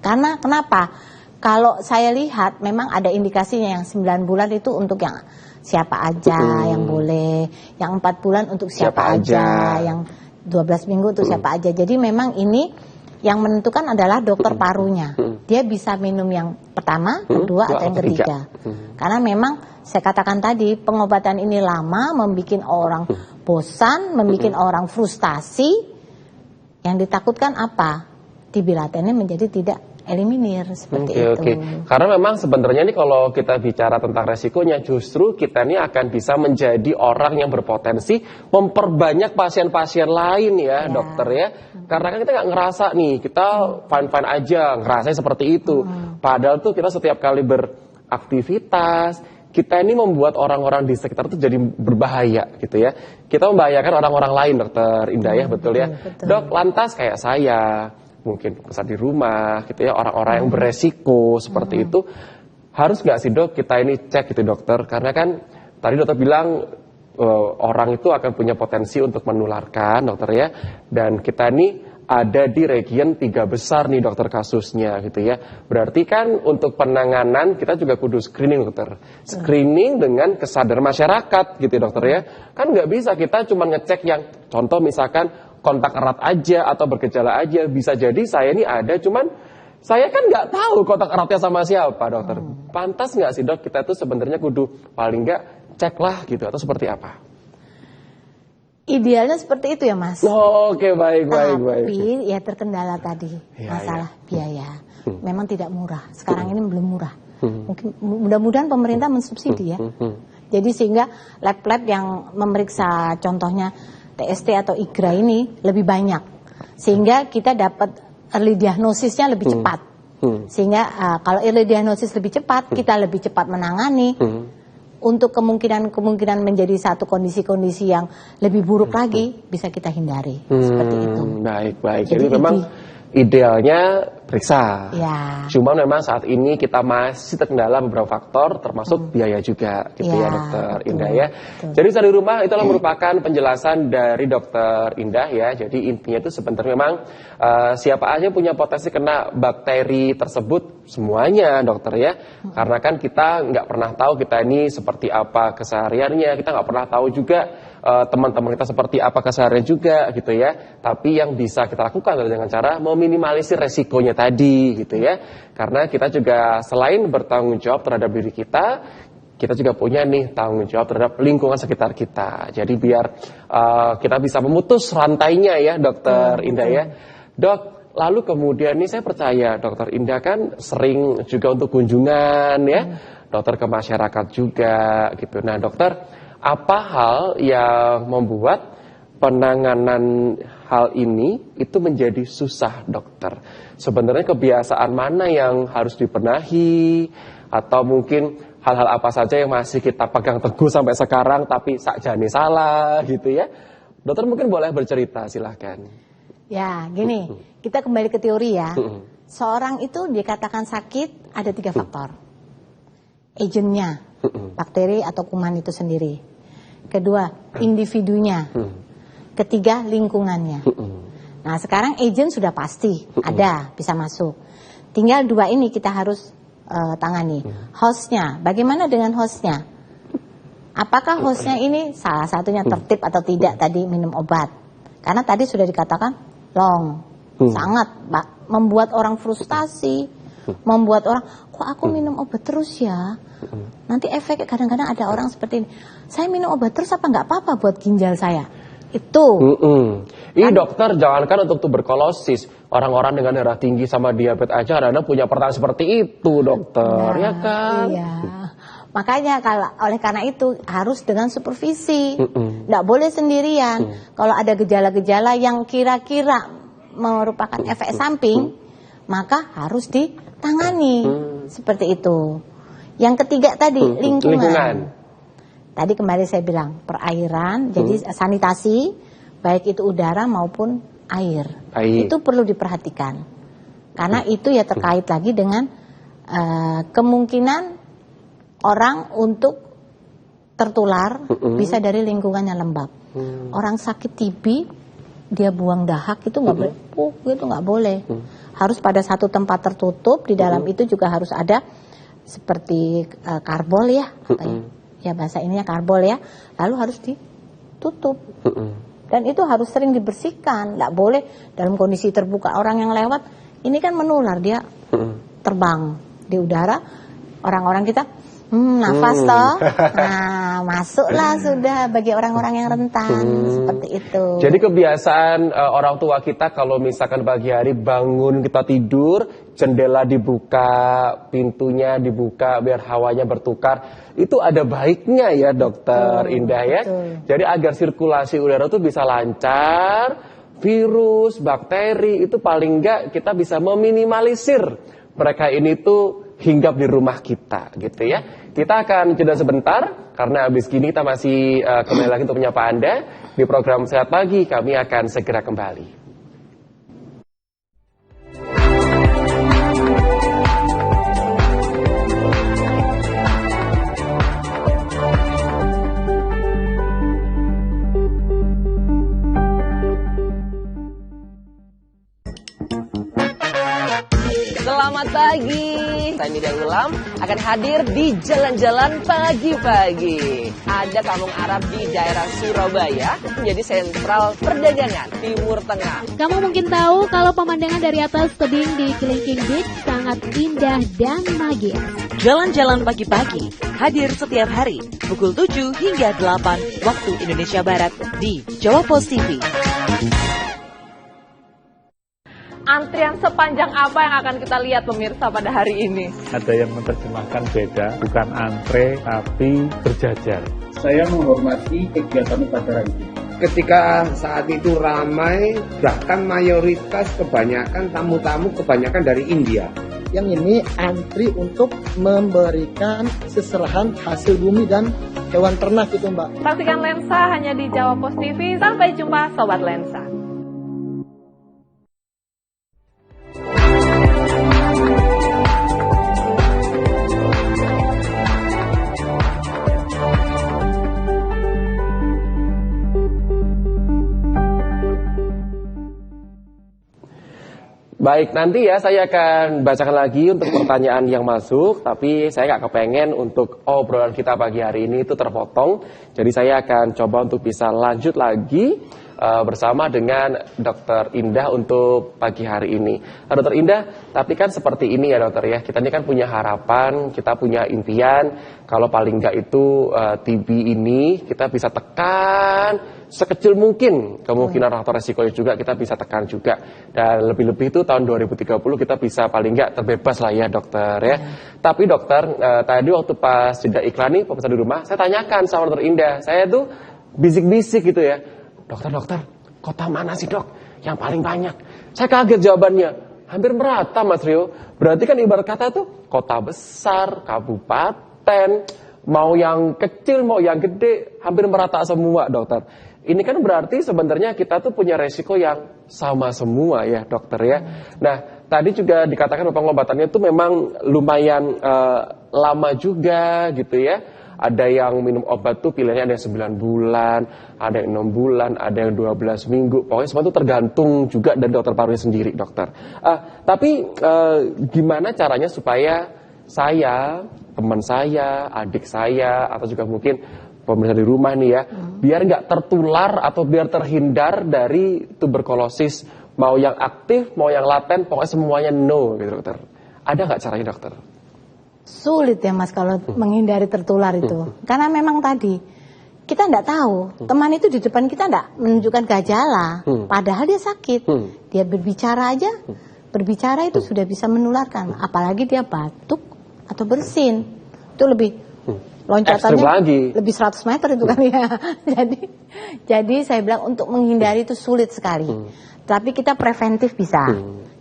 Karena kenapa? Kalau saya lihat memang ada indikasinya yang 9 bulan itu untuk yang siapa aja yang boleh, yang 4 bulan untuk siapa aja, yang 12 minggu untuk siapa aja. Jadi memang ini yang menentukan adalah dokter parunya. Dia bisa minum yang pertama, kedua, atau yang ketiga. Karena memang saya katakan tadi, pengobatan ini lama, membuat orang bosan, membuat orang frustasi. Yang ditakutkan apa? TB latennya menjadi tidak eliminir seperti itu. Oke. Karena memang sebenarnya ini kalau kita bicara tentang resikonya, justru kita ini akan bisa menjadi orang yang berpotensi memperbanyak pasien-pasien lain ya, dokter ya. Karena kan kita nggak ngerasa nih, kita fine-fine aja, ngerasanya seperti itu. Padahal tuh kita setiap kali beraktivitas, kita ini membuat orang-orang di sekitar itu jadi berbahaya gitu ya. Kita membahayakan orang-orang lain, Dokter Indah ya, betul ya. Betul. Dok, lantas kayak saya, mungkin pesan di rumah gitu ya, orang-orang yang beresiko seperti itu, harus nggak sih Dok kita ini cek gitu dokter? Karena kan tadi dokter bilang orang itu akan punya potensi untuk menularkan, dokter ya. Dan kita ini ada di region 3 besar nih dokter kasusnya gitu ya. Berarti kan untuk penanganan kita juga kudu screening dokter. Screening dengan kesadaran masyarakat gitu ya dokter ya. Kan nggak bisa kita cuma ngecek yang contoh misalkan kontak erat aja atau bergejala aja. Bisa jadi saya ini ada cuman saya kan nggak tahu kontak eratnya sama siapa dokter. Pantas nggak sih dok kita tuh sebenarnya kudu paling nggak cek lah gitu atau seperti apa? Idealnya seperti itu ya Mas. Oke, baik. Tapi ya terkendala tadi masalah biaya. Memang tidak murah. Sekarang ini belum murah. Mungkin mudah-mudahan pemerintah mensubsidi ya. Jadi sehingga lab-lab yang memeriksa contohnya TST atau IGRA ini lebih banyak. Sehingga kita dapat early diagnosisnya lebih cepat. Sehingga kalau early diagnosis lebih cepat, kita lebih cepat menangani. Untuk kemungkinan menjadi satu kondisi-kondisi yang lebih buruk lagi bisa kita hindari seperti itu. Baik. Jadi memang idealnya periksa. Ya. Cuma memang saat ini kita masih terkendala beberapa faktor termasuk biaya juga gitu ya dokter Indah ya. Jadi dari rumah itulah merupakan penjelasan dari dokter Indah ya. Jadi intinya itu sebenarnya memang siapa aja punya potensi kena bakteri tersebut semuanya dokter ya. Karena kan kita nggak pernah tahu kita ini seperti apa kesehariannya, kita nggak pernah tahu juga teman-teman kita seperti apa keseharian juga gitu ya. Tapi yang bisa kita lakukan adalah dengan cara meminimalisir resikonya tadi gitu ya. Karena kita juga selain bertanggung jawab terhadap diri kita juga punya nih tanggung jawab terhadap lingkungan sekitar kita. Jadi biar kita bisa memutus rantainya ya dokter Indah ya. Dok, lalu kemudian nih saya percaya dokter Indah kan sering juga untuk kunjungan ya. Dokter ke masyarakat juga gitu. Nah dokter, apa hal yang membuat penanganan hal ini itu menjadi susah dokter? Sebenarnya kebiasaan mana yang harus dibenahi atau mungkin hal-hal apa saja yang masih kita pegang teguh sampai sekarang tapi sakjane salah gitu ya? Dokter mungkin boleh bercerita, silahkan. Ya gini, kita kembali ke teori ya. Seorang itu dikatakan sakit ada 3 faktor. Agentnya, bakteri atau kuman itu sendiri. Kedua, individunya. Ketiga, lingkungannya. Nah sekarang agent sudah pasti ada, bisa masuk. tinggal 2 ini kita harus tangani. Hostnya, bagaimana dengan hostnya? Apakah hostnya ini salah satunya tertib atau tidak tadi minum obat? Karena tadi sudah dikatakan long, sangat membuat orang frustasi, membuat orang, kok aku minum obat terus ya? Nanti efek kadang-kadang ada orang seperti ini, saya minum obat terus apa nggak apa-apa buat ginjal saya? Itu. Ini dokter, jangankan untuk tuberkulosis, orang-orang dengan darah tinggi sama diabetes aja kadang-kadang punya pertanyaan seperti itu, dokter, ya kan? Iya. Makanya oleh karena itu harus dengan supervisi, nggak boleh sendirian. Kalau ada gejala-gejala yang kira-kira merupakan efek samping, maka harus ditangani seperti itu. Yang ketiga tadi lingkungan. Tadi kembali saya bilang perairan, jadi sanitasi, baik itu udara maupun air. Itu perlu diperhatikan. Karena itu ya terkait lagi dengan kemungkinan orang untuk tertular bisa dari lingkungan yang lembab. Orang sakit TB, dia buang dahak itu nggak boleh, itu nggak boleh. Harus pada satu tempat tertutup, di dalam itu juga harus ada seperti karbol ya, katanya. Ya bahasa ininya karbol ya, lalu harus ditutup. Dan itu harus sering dibersihkan, nggak boleh dalam kondisi terbuka. Orang yang lewat, ini kan menular, dia terbang di udara, orang-orang kita nafas toh, nah masuklah sudah bagi orang-orang yang rentan seperti itu. Jadi kebiasaan orang tua kita kalau misalkan pagi hari bangun kita tidur, jendela dibuka, pintunya dibuka biar hawanya bertukar, itu ada baiknya ya dokter Indah ya. Jadi agar sirkulasi udara itu bisa lancar, virus, bakteri itu paling enggak kita bisa meminimalisir mereka ini tuh hinggap di rumah kita gitu ya. Kita akan jeda sebentar karena habis gini kita masih kembali lagi untuk menyapa Anda di program Sehat Pagi. Kami akan segera kembali. Selamat pagi, saya Miriam Ulam akan hadir di Jalan-Jalan Pagi-Pagi. Ada kampung Arab di daerah Surabaya, menjadi sentral perdagangan Timur Tengah. Kamu mungkin tahu kalau pemandangan dari atas tebing di Kelingking Beach sangat indah dan magis. Jalan-jalan pagi-pagi hadir setiap hari pukul 7 hingga 8 waktu Indonesia Barat di Jawa Post TV. Antrian sepanjang apa yang akan kita lihat pemirsa pada hari ini? Ada yang menerjemahkan beda, bukan antre tapi berjajar. Saya menghormati kegiatan upacara itu. Ketika saat itu ramai, bahkan mayoritas kebanyakan tamu-tamu kebanyakan dari India. Yang ini antri untuk memberikan seserahan hasil bumi dan hewan ternak itu Mbak. Saksikan Lensa hanya di Jawa Post TV. Sampai jumpa Sobat Lensa. Baik, nanti ya saya akan bacakan lagi untuk pertanyaan yang masuk, tapi saya nggak kepengen untuk obrolan kita pagi hari ini itu terpotong. Jadi saya akan coba untuk bisa lanjut lagi bersama dengan Dokter Indah untuk pagi hari ini. Nah, Dokter Indah, tapi kan seperti ini ya dokter ya, kita ini kan punya harapan, kita punya impian, kalau paling nggak itu TB ini kita bisa tekan sekecil mungkin, kemungkinan faktor resikonya juga kita bisa tekan juga. Dan lebih-lebih itu tahun 2030 kita bisa paling nggak terbebas lah ya dokter ya. Tapi dokter, tadi waktu pas jeda iklan nih pemirsa di rumah, saya tanyakan sama Dokter Indah, saya tuh bisik-bisik gitu ya, dokter, kota mana sih dok yang paling banyak? Saya kaget jawabannya, hampir merata Mas Rio. Berarti kan ibarat kata tuh kota besar, kabupaten, mau yang kecil, mau yang gede, hampir merata semua dokter. Ini kan berarti sebenarnya kita tuh punya resiko yang sama semua ya dokter ya. Nah tadi juga dikatakan pengobatannya tuh memang lumayan lama juga gitu ya. ada yang minum obat tuh pilihannya ada yang 9 bulan, ada yang 6 bulan, ada yang 12 minggu. Pokoknya semua itu tergantung juga dari dokter parunya sendiri, dokter. Tapi gimana caranya supaya saya, teman saya, adik saya, atau juga mungkin pemirsa di rumah nih ya, biar nggak tertular atau biar terhindar dari tuberkulosis, mau yang aktif, mau yang laten, pokoknya semuanya no, gitu dokter. Ada nggak caranya dokter? Sulit ya Mas kalau menghindari tertular itu, karena memang tadi kita nggak tahu teman itu di depan kita nggak menunjukkan gejala, padahal dia sakit, dia berbicara aja, berbicara itu sudah bisa menularkan, apalagi dia batuk atau bersin, itu lebih loncatannya lebih 100 meter itu kan ya. Jadi saya bilang untuk menghindari itu sulit sekali, tapi kita preventif bisa,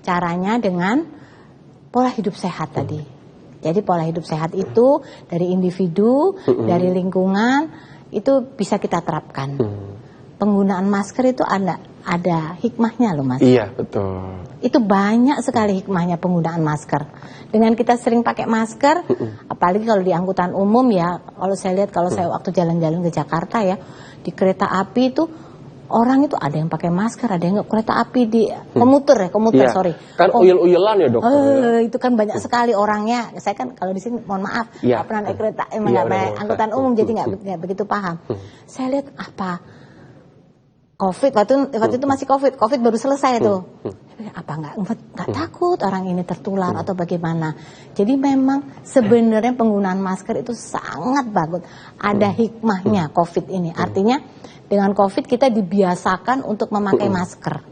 caranya dengan pola hidup sehat tadi. Jadi pola hidup sehat itu dari individu, dari lingkungan itu bisa kita terapkan. Penggunaan masker itu ada hikmahnya loh Mas. Iya betul. Itu banyak sekali hikmahnya penggunaan masker. Dengan kita sering pakai masker, apalagi kalau di angkutan umum ya. Kalau saya lihat kalau saya waktu jalan-jalan ke Jakarta ya, di kereta api itu orang itu ada yang pakai masker, ada yang nggak, kereta api di komuter sorry. Kan uyel-uyelan ya dokter. Itu kan banyak sekali orangnya. Saya kan kalau di sini mohon maaf, nggak pernah naik kereta, nggak naik angkutan umum, jadi nggak begitu paham. Saya lihat apa COVID waktu itu masih COVID baru selesai tuh. Apa nggak takut orang ini tertular atau bagaimana? Jadi memang sebenarnya penggunaan masker itu sangat bagus. Ada hikmahnya COVID ini. Artinya dengan COVID kita dibiasakan untuk memakai masker.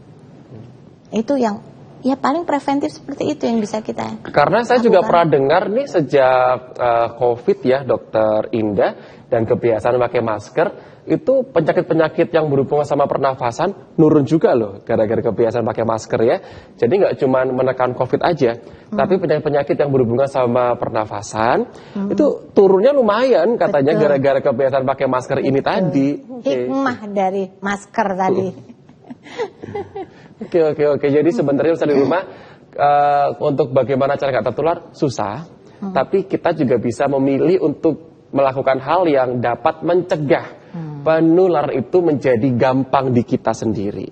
Itu yang ya paling preventif seperti itu yang bisa kita. Karena saya juga pernah dengar nih sejak COVID ya Dokter Indah, dan kebiasaan memakai masker itu penyakit-penyakit yang berhubungan sama pernafasan nurun juga loh gara-gara kebiasaan pakai masker ya. Jadi nggak cuma menekan COVID aja, tapi penyakit-penyakit yang berhubungan sama pernafasan itu turunnya lumayan katanya gara-gara kebiasaan pakai masker ini tadi. Hikmah dari masker tadi. Oke. Jadi sebenarnya di rumah untuk bagaimana cara nggak tertular susah, tapi kita juga bisa memilih untuk melakukan hal yang dapat mencegah penularan itu menjadi gampang di kita sendiri.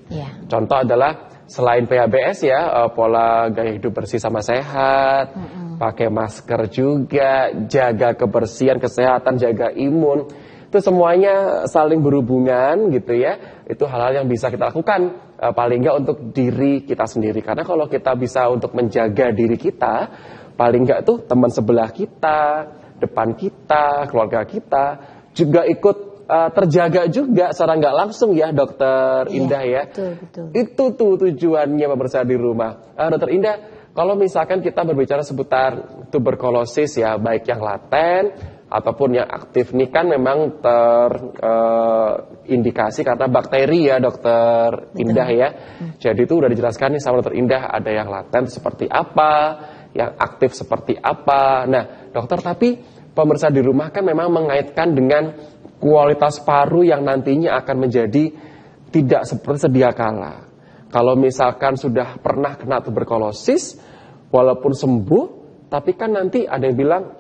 Contoh adalah selain PHBS ya, pola gaya hidup bersih sama sehat, pakai masker juga, jaga kebersihan, kesehatan, jaga imun. Itu semuanya saling berhubungan gitu ya. Itu hal-hal yang bisa kita lakukan paling nggak untuk diri kita sendiri. Karena kalau kita bisa untuk menjaga diri kita, paling nggak tuh teman sebelah kita, depan kita, keluarga kita juga ikut terjaga juga secara nggak langsung ya Dokter Indah ya. Betul. Itu tuh tujuannya pemirsa di rumah. Dokter Indah, kalau misalkan kita berbicara seputar tuberkulosis ya, baik yang laten ataupun yang aktif, ini kan memang terindikasi karena bakteri ya Dokter Indah ya. Jadi itu udah dijelaskan nih sama Dokter Indah, ada yang laten seperti apa, yang aktif seperti apa. Nah dokter, tapi pemirsa di rumah kan memang mengaitkan dengan kualitas paru yang nantinya akan menjadi tidak seperti sedia kala. Kalau misalkan sudah pernah kena tuberkulosis, walaupun sembuh, tapi kan nanti ada yang bilang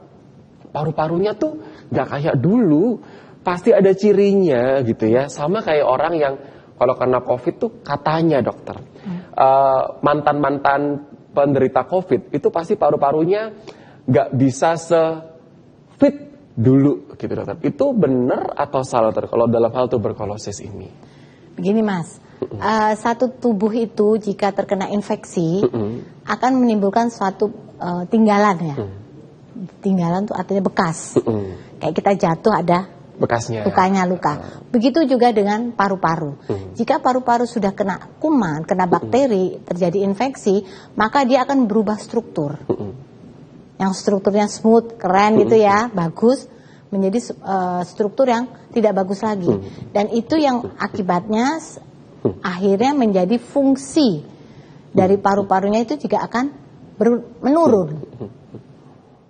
paru-parunya tuh gak kayak dulu, pasti ada cirinya gitu ya. Sama kayak orang yang kalau kena COVID tuh katanya dokter, mantan-mantan penderita COVID itu pasti paru-parunya gak bisa se-fit dulu gitu dokter. Itu benar atau salah dokter kalau dalam hal tuberkulosis ini? Begini Mas, satu tubuh itu jika terkena infeksi akan menimbulkan suatu tinggalan ya. Tinggalan itu artinya bekas. Kayak kita jatuh ada bekasnya, luka. Begitu juga dengan paru-paru. Jika paru-paru sudah kena kuman, kena bakteri, terjadi infeksi, maka dia akan berubah struktur. Yang strukturnya smooth, keren gitu ya, bagus, menjadi struktur yang tidak bagus lagi. Dan itu yang akibatnya akhirnya menjadi fungsi dari paru-parunya itu juga akan menurun.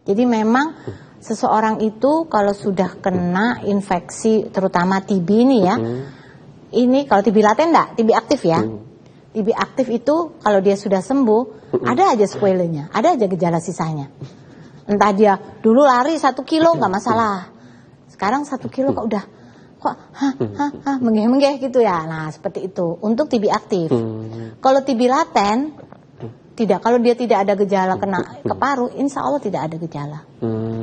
Jadi memang seseorang itu kalau sudah kena infeksi, terutama TB ini ya, ini kalau TB laten enggak, TB aktif ya. TB aktif itu kalau dia sudah sembuh, ada aja sequelanya, ada aja gejala sisanya. Entah dia dulu lari 1 kilo nggak masalah, Sekarang 1 kilo kok udah menggeh-menggeh gitu ya. Nah, seperti itu untuk TB aktif. Kalau TB laten tidak, kalau dia tidak ada gejala kena ke paru, insya Allah tidak ada gejala.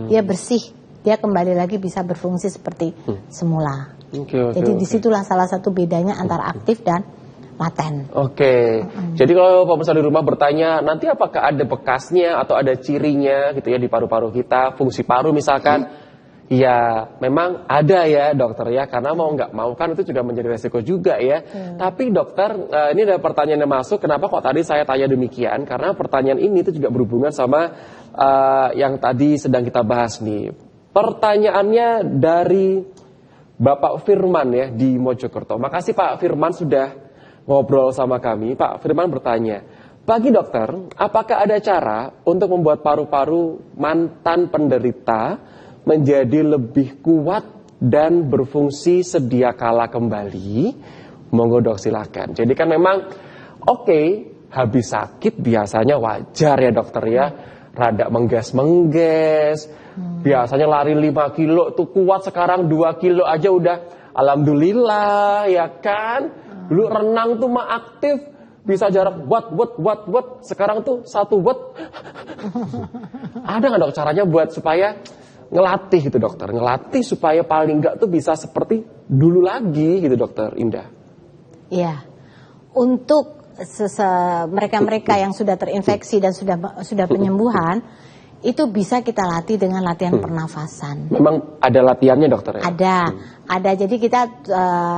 Dia bersih, dia kembali lagi bisa berfungsi seperti semula. Jadi disitulah salah satu bedanya antara aktif dan laten. Jadi kalau pemirsa di rumah bertanya, nanti apakah ada bekasnya atau ada cirinya gitu ya di paru-paru kita, fungsi paru misalkan? Ya, memang ada ya dokter ya, karena mau nggak mau kan itu juga menjadi resiko juga ya. Tapi dokter, ini ada pertanyaan yang masuk, kenapa kok tadi saya tanya demikian? Karena pertanyaan ini itu juga berhubungan sama yang tadi sedang kita bahas nih. Pertanyaannya dari Bapak Firman ya di Mojokerto. Makasih Pak Firman sudah ngobrol sama kami. Pak Firman bertanya, pagi dokter, apakah ada cara untuk membuat paru-paru mantan penderita menjadi lebih kuat dan berfungsi sedia kala kembali? Monggo dok silakan. Jadi kan memang habis sakit biasanya wajar ya dokter ya, rada mengges-mengges, biasanya lari 5 kilo tuh kuat, sekarang 2 kilo aja udah alhamdulillah ya kan. Dulu renang tuh mah aktif, bisa jarak wat, sekarang tuh 1 watt. Ada nggak dok caranya buat supaya ngelatih gitu dokter, ngelatih supaya paling nggak tuh bisa seperti dulu lagi gitu dokter Indah? Iya, untuk mereka-mereka yang sudah terinfeksi dan sudah penyembuhan, itu bisa kita latih dengan latihan pernafasan. Memang ada latihannya dokter ya? Ada. Jadi kita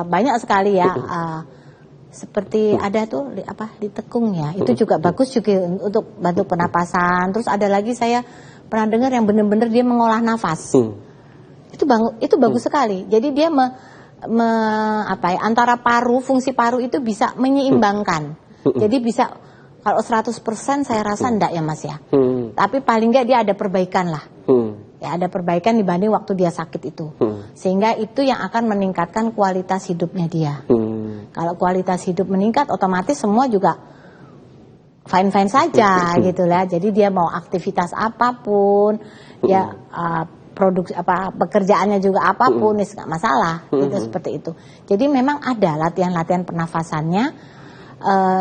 banyak sekali ya. Seperti ada tuh ditekung ya, itu juga bagus juga untuk bantu pernapasan. Terus ada lagi saya pernah dengar yang benar-benar dia mengolah nafas. Itu bagus sekali. Jadi dia antara paru, fungsi paru itu bisa menyeimbangkan. Jadi bisa, kalau 100% saya rasa enggak ya Mas ya. Tapi paling enggak dia ada perbaikan lah. Ya ada perbaikan dibanding waktu dia sakit itu. Sehingga itu yang akan meningkatkan kualitas hidupnya dia. Kalau kualitas hidup meningkat, otomatis semua juga fine-fine saja gitu lah. Jadi dia mau aktivitas apapun, ya pekerjaannya juga apapun, nggak masalah. Gitu seperti itu. Jadi memang ada latihan-latihan pernafasannya.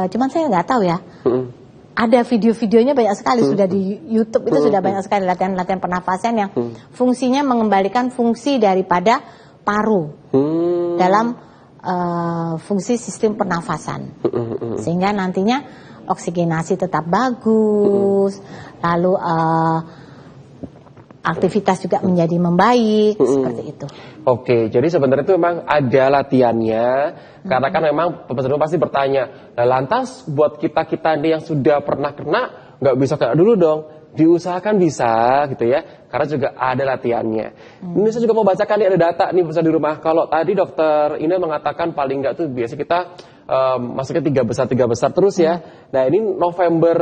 Cuman saya nggak tahu ya. Ada video-videonya banyak sekali sudah di YouTube, itu sudah banyak sekali latihan-latihan pernafasan yang fungsinya mengembalikan fungsi daripada paru dalam fungsi sistem pernafasan, sehingga nantinya oksigenasi tetap bagus, lalu aktivitas juga menjadi membaik, seperti itu. Jadi sebenarnya itu memang ada latihannya, karena kan memang peserta pasti bertanya, lantas buat kita ini yang sudah pernah kena, nggak bisa kayak dulu dong, diusahakan bisa gitu ya, karena juga ada latihannya. Ini saya juga mau bacakan nih, ada data nih peserta di rumah. Kalau tadi dokter Ina mengatakan paling nggak tuh biasa kita masuknya 3 besar terus ya. Nah ini November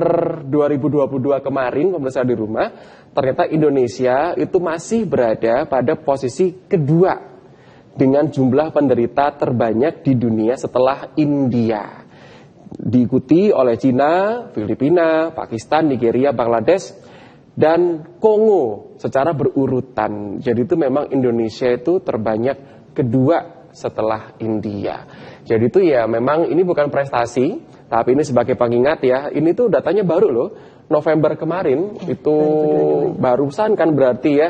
2022 kemarin pemirsa di rumah, ternyata Indonesia itu masih berada pada posisi kedua dengan jumlah penderita terbanyak di dunia setelah India. Diikuti oleh Cina, Filipina, Pakistan, Nigeria, Bangladesh, dan Kongo secara berurutan. Jadi itu memang Indonesia itu terbanyak kedua setelah India. Jadi itu ya memang ini bukan prestasi, tapi ini sebagai pengingat ya. Ini tuh datanya baru loh, November kemarin itu barusan kan berarti ya.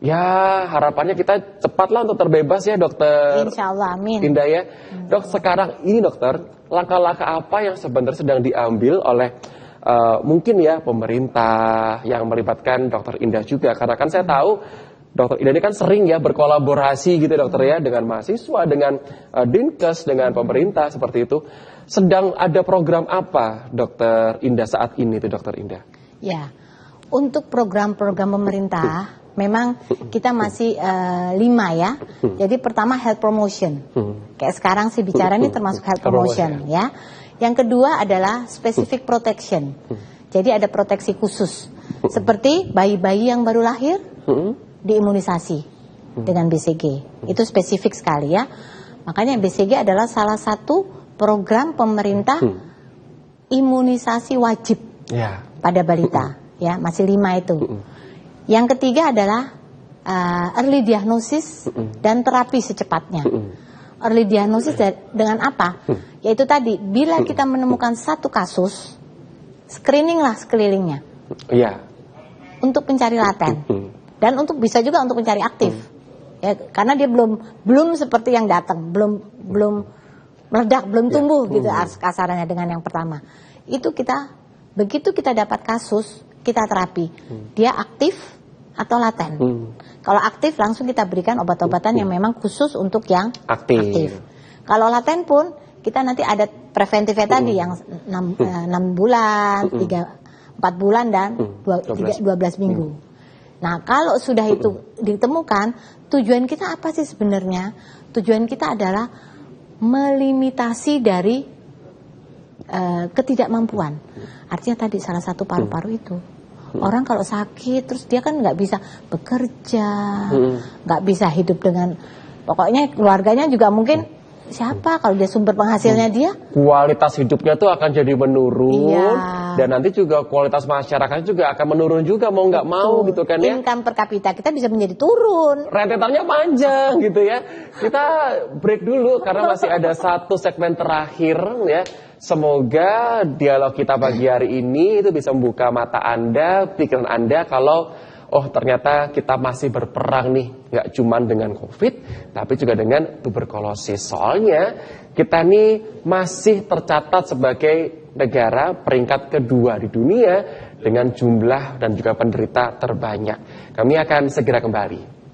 Ya harapannya kita cepatlah untuk terbebas ya dokter. Insyaallah, amin. Indah ya. Dok sekarang ini dokter, langkah-langkah apa yang sebenarnya sedang diambil oleh mungkin ya pemerintah yang melibatkan dokter Indah juga. Karena kan saya tahu dokter Indah ini kan sering ya berkolaborasi gitu dokter ya, dengan mahasiswa, dengan Dinkes, dengan pemerintah seperti itu. Sedang ada program apa dokter Indah saat ini tuh dokter Indah? Ya, untuk program-program pemerintah memang kita masih 5 ya. Jadi pertama health promotion. Kayak sekarang sih bicara ini termasuk health promotion ya. Yang kedua adalah specific protection. Jadi ada proteksi khusus. Seperti bayi-bayi yang baru lahir diimunisasi dengan BCG. Itu spesifik sekali ya. Makanya BCG adalah salah satu program pemerintah imunisasi wajib pada balita. Ya, masih 5 itu. Yang ketiga adalah early diagnosis dan terapi secepatnya. Early diagnosis dengan apa? Yaitu tadi, bila kita menemukan satu kasus, screeninglah sekelilingnya. Iya. Untuk mencari laten. Dan bisa juga untuk mencari aktif. Ya, karena dia belum seperti yang datang, belum meledak, belum tumbuh gitu kasarannya dengan yang pertama. Itu begitu kita dapat kasus, kita terapi. Dia aktif atau laten. Kalau aktif langsung kita berikan obat-obatan yang memang khusus untuk yang aktif. Kalau laten pun kita nanti ada preventifnya tadi yang 6 bulan, 4 bulan dan 12 minggu. Nah, kalau sudah itu ditemukan, tujuan kita apa sih sebenarnya? Tujuan kita adalah melimitasi dari ketidakmampuan. Artinya tadi salah satu paru-paru itu. Orang kalau sakit terus dia kan nggak bisa bekerja, nggak bisa hidup dengan, pokoknya keluarganya juga mungkin siapa kalau dia sumber penghasilnya dia? Kualitas hidupnya tuh akan jadi menurun, dan nanti juga kualitas masyarakatnya juga akan menurun juga mau nggak mau gitu kan ya. Income per kapita kita bisa menjadi turun. Rentetannya panjang gitu ya. Kita break dulu karena masih ada satu segmen terakhir ya. Semoga dialog kita pagi hari ini itu bisa membuka mata Anda, pikiran Anda kalau ternyata kita masih berperang nih, nggak cuma dengan COVID, tapi juga dengan tuberkulosis. Soalnya kita nih masih tercatat sebagai negara peringkat kedua di dunia dengan jumlah dan juga penderita terbanyak. Kami akan segera kembali.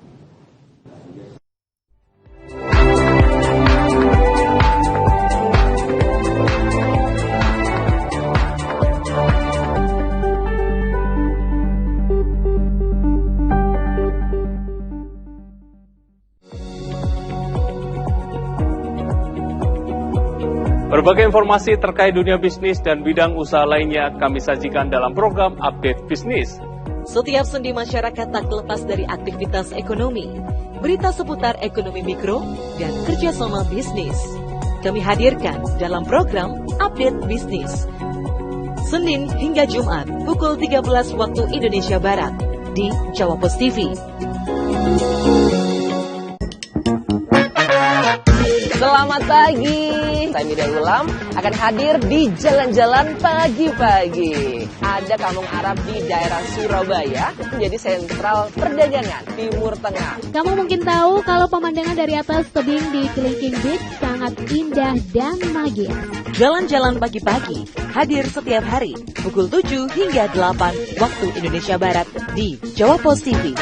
Berbagai informasi terkait dunia bisnis dan bidang usaha lainnya kami sajikan dalam program Update Bisnis. Setiap sendi masyarakat tak lepas dari aktivitas ekonomi, berita seputar ekonomi mikro, dan kerjasama bisnis. Kami hadirkan dalam program Update Bisnis. Senin hingga Jumat, pukul 13 waktu Indonesia Barat, di Jawa Pos TV. Selamat pagi, saya Miriam Ulam akan hadir di Jalan-Jalan Pagi-Pagi. Ada kampung Arab di daerah Surabaya, menjadi sentral perdagangan Timur Tengah. Kamu mungkin tahu kalau pemandangan dari atas tebing di Kelingking Beach sangat indah dan magis. Jalan-Jalan Pagi-Pagi hadir setiap hari pukul 7 hingga 8 waktu Indonesia Barat di Jawa Pos TV.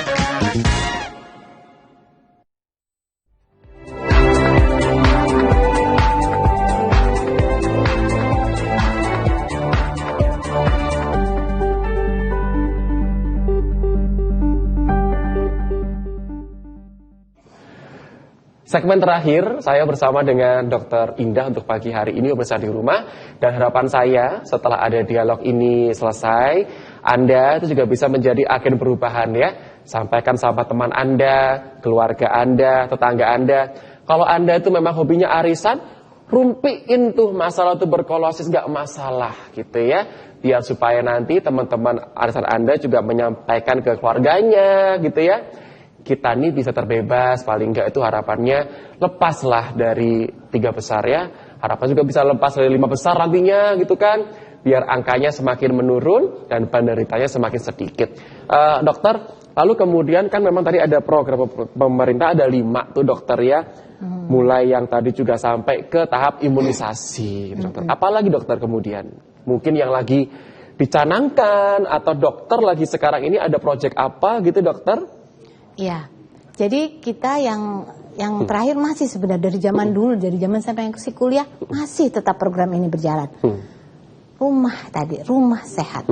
Segmen terakhir, saya bersama dengan Dr. Indah untuk pagi hari ini bersama di rumah. Dan harapan saya setelah ada dialog ini selesai, Anda itu juga bisa menjadi agen perubahan ya. Sampaikan sama teman Anda, keluarga Anda, tetangga Anda. Kalau Anda itu memang hobinya arisan, rumpiin tuh masalah tuberkulosis, gak masalah gitu ya. Biar supaya nanti teman-teman arisan Anda juga menyampaikan ke keluarganya gitu ya. Kita nih bisa terbebas, paling enggak itu harapannya lepaslah dari 3 besar ya. Harapan juga bisa lepas dari 5 besar nantinya gitu kan. Biar angkanya semakin menurun dan penderitanya semakin sedikit. Dokter, lalu kemudian kan memang tadi ada program pemerintah ada 5 tuh dokter ya. Mulai yang tadi juga sampai ke tahap imunisasi dokter. Apalagi dokter kemudian? Mungkin yang lagi dicanangkan atau dokter lagi sekarang ini ada proyek apa gitu dokter? Iya, jadi kita yang terakhir masih sebenarnya dari zaman dulu, dari zaman sampai yang kuliah masih tetap program ini berjalan. Rumah sehat.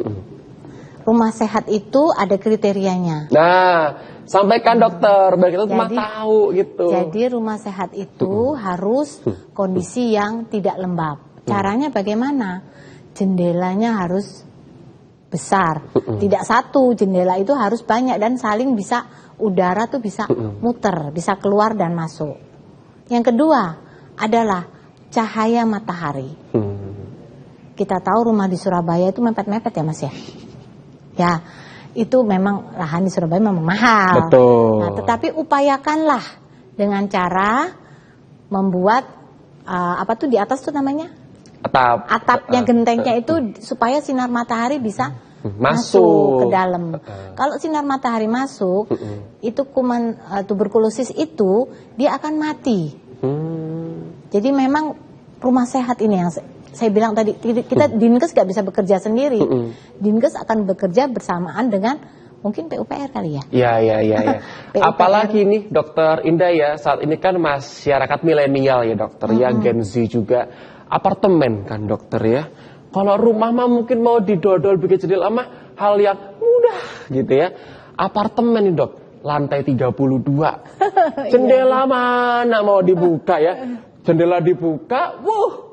Rumah sehat itu ada kriterianya. Nah, sampaikan dokter, biar kita cuma tahu gitu. Jadi rumah sehat itu harus kondisi yang tidak lembab. Caranya bagaimana? Jendelanya harus besar, tidak satu jendela itu harus banyak dan saling bisa udara tuh bisa muter, bisa keluar dan masuk. Yang kedua adalah cahaya matahari. Kita tahu rumah di Surabaya itu mepet-mepet ya Mas ya. Ya, itu memang lahan di Surabaya memang mahal. Betul. Nah, tetapi upayakanlah dengan cara membuat apa tuh di atas tuh namanya? Atapnya gentengnya itu supaya sinar matahari bisa masuk ke dalam. Kalau sinar matahari masuk, itu kuman tuberkulosis itu dia akan mati. Jadi memang rumah sehat ini yang saya bilang tadi, kita Dinkes gak bisa bekerja sendiri. Dinkes akan bekerja bersamaan dengan mungkin PUPR kali ya. Iya. Apalagi nih Dokter Indah ya, saat ini kan masyarakat milenial ya dokter ya, Gen Z juga. Apartemen kan dokter ya. Kalau rumah mah mungkin mau didodol bikin jendela mah hal yang mudah gitu ya. Apartemen nih dok, lantai 32. Jendela mana mau dibuka ya. Jendela dibuka,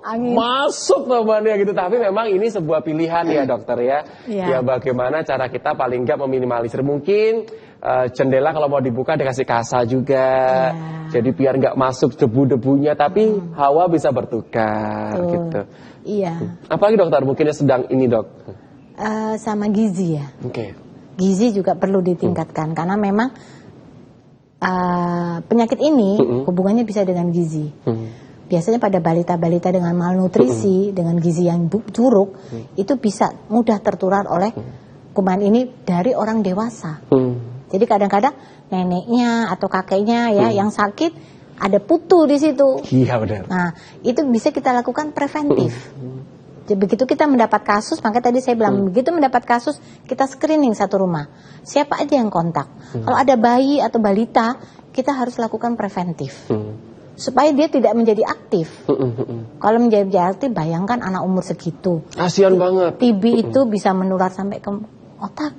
angin masuk namanya gitu. Tapi memang ini sebuah pilihan ya dokter ya. Ya bagaimana cara kita paling nggak meminimalisir mungkin jendela kalau mau dibuka dikasih kasa juga. Jadi biar nggak masuk debu-debunya tapi hawa bisa bertukar gitu. Iya. Apalagi dokter mungkin sedang ini dok? Sama gizi ya. Gizi juga perlu ditingkatkan karena memang penyakit ini hubungannya bisa dengan gizi. Biasanya pada balita-balita dengan malnutrisi, dengan gizi yang buruk, itu bisa mudah tertular oleh kuman ini dari orang dewasa. Jadi kadang-kadang neneknya atau kakeknya ya yang sakit ada putu di situ. Iya benar. Nah itu bisa kita lakukan preventif. Jadi begitu kita mendapat kasus, maka tadi saya bilang begitu mendapat kasus kita screening satu rumah. Siapa aja yang kontak? Kalau ada bayi atau balita, kita harus lakukan preventif. Supaya dia tidak menjadi aktif. Kalau menjadi aktif, bayangkan anak umur segitu. Kasian banget. TB itu bisa menular sampai ke otak.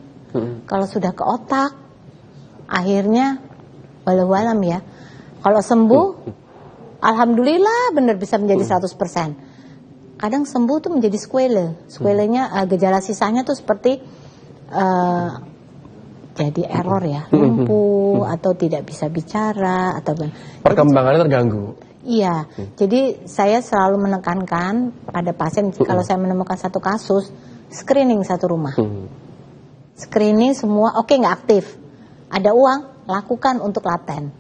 Kalau sudah ke otak, akhirnya walau-walam ya. Kalau sembuh, alhamdulillah benar bisa menjadi 100%. Kadang sembuh tuh menjadi squele. Squelenya gejala sisanya tuh seperti jadi error ya, lumpuh atau tidak bisa bicara atau perkembangannya terganggu. Iya, jadi saya selalu menekankan pada pasien kalau saya menemukan satu kasus, screening satu rumah. Screening semua oke nggak aktif, ada uang lakukan untuk laten.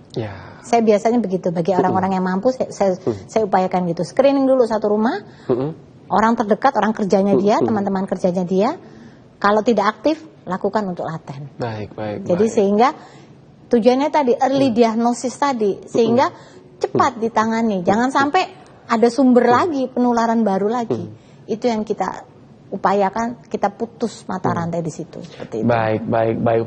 Saya biasanya begitu bagi orang-orang yang mampu saya upayakan gitu. Screening dulu satu rumah, orang terdekat, orang kerjanya dia, teman-teman kerjanya dia. Kalau tidak aktif, lakukan untuk laten. Baik. Jadi sehingga tujuannya tadi early diagnosis tadi, sehingga cepat ditangani. Jangan sampai ada sumber lagi, penularan baru lagi. Itu yang kita upayakan, kita putus mata rantai di situ. Seperti itu. Baik.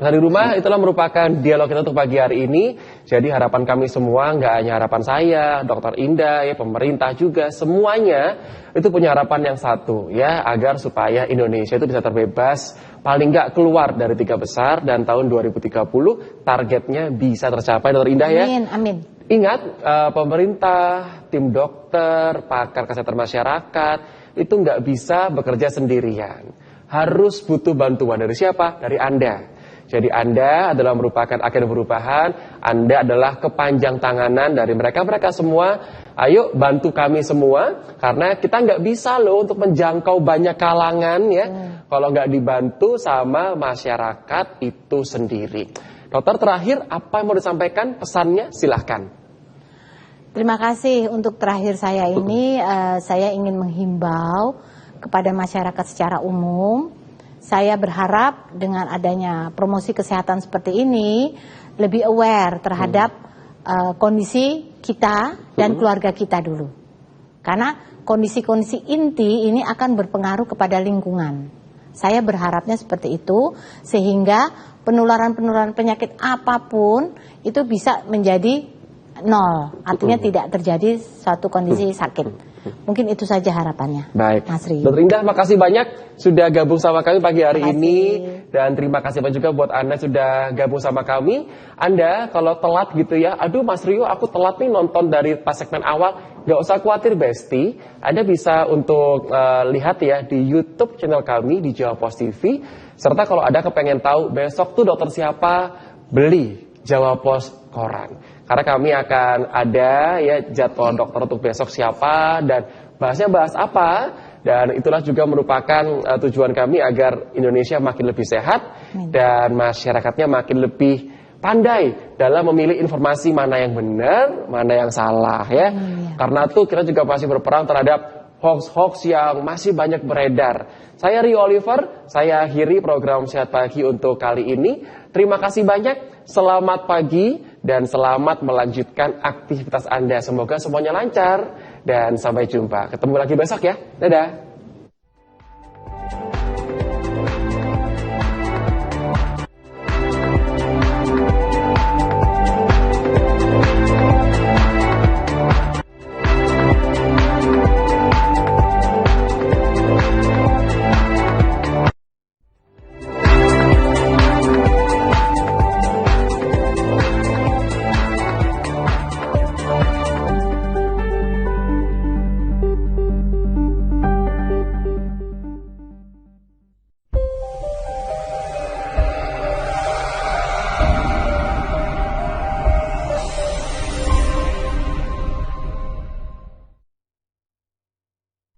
Pesan di rumah itulah merupakan dialog kita untuk pagi hari ini. Jadi harapan kami semua, nggak hanya harapan saya, Dokter Indah, ya pemerintah juga, semuanya itu punya harapan yang satu, ya agar supaya Indonesia itu bisa terbebas, paling nggak keluar dari 3 besar dan tahun 2030 targetnya bisa tercapai, Dokter Indah ya. Amin. Ingat, pemerintah, tim dokter, pakar kesehatan masyarakat itu nggak bisa bekerja sendirian. Harus butuh bantuan dari siapa? Dari Anda. Jadi Anda adalah merupakan agen perubahan, Anda adalah kepanjang tanganan dari mereka semua. Ayo bantu kami semua, karena kita nggak bisa loh untuk menjangkau banyak kalangan ya, kalau nggak dibantu sama masyarakat itu sendiri. Dokter, terakhir apa yang mau disampaikan pesannya? Silahkan. Terima kasih untuk terakhir saya ini, saya ingin menghimbau kepada masyarakat secara umum. Saya berharap dengan adanya promosi kesehatan seperti ini, lebih aware terhadap kondisi kita dan keluarga kita dulu. Karena kondisi-kondisi inti ini akan berpengaruh kepada lingkungan. Saya berharapnya seperti itu, sehingga penularan-penularan penyakit apapun itu bisa menjadi nol, artinya tidak terjadi suatu kondisi sakit. Mungkin itu saja harapannya. Baik, Mas Rio. Dokter Indah, makasih banyak sudah gabung sama kami pagi hari ini. Dan terima kasih juga buat Anda sudah gabung sama kami. Anda kalau telat gitu ya, aduh Mas Rio aku telat nih nonton dari pas segmen awal. Gak usah khawatir Besti, Anda bisa untuk lihat ya di YouTube channel kami di Jawa Pos TV. Serta kalau ada kepengen tahu besok tuh dokter siapa, beli Jawa Pos koran. Karena kami akan ada ya jadwal dokter untuk besok siapa dan bahas apa. Dan itulah juga merupakan tujuan kami agar Indonesia makin lebih sehat dan masyarakatnya makin lebih pandai dalam memilih informasi mana yang benar, mana yang salah ya. Karena itu kita juga masih berperang terhadap hoax-hoax yang masih banyak beredar. Saya Rio Oliver, saya akhiri program Sehat Pagi untuk kali ini. Terima kasih banyak, selamat pagi dan selamat melanjutkan aktivitas Anda. Semoga semuanya lancar dan sampai jumpa. Ketemu lagi besok ya. Dadah.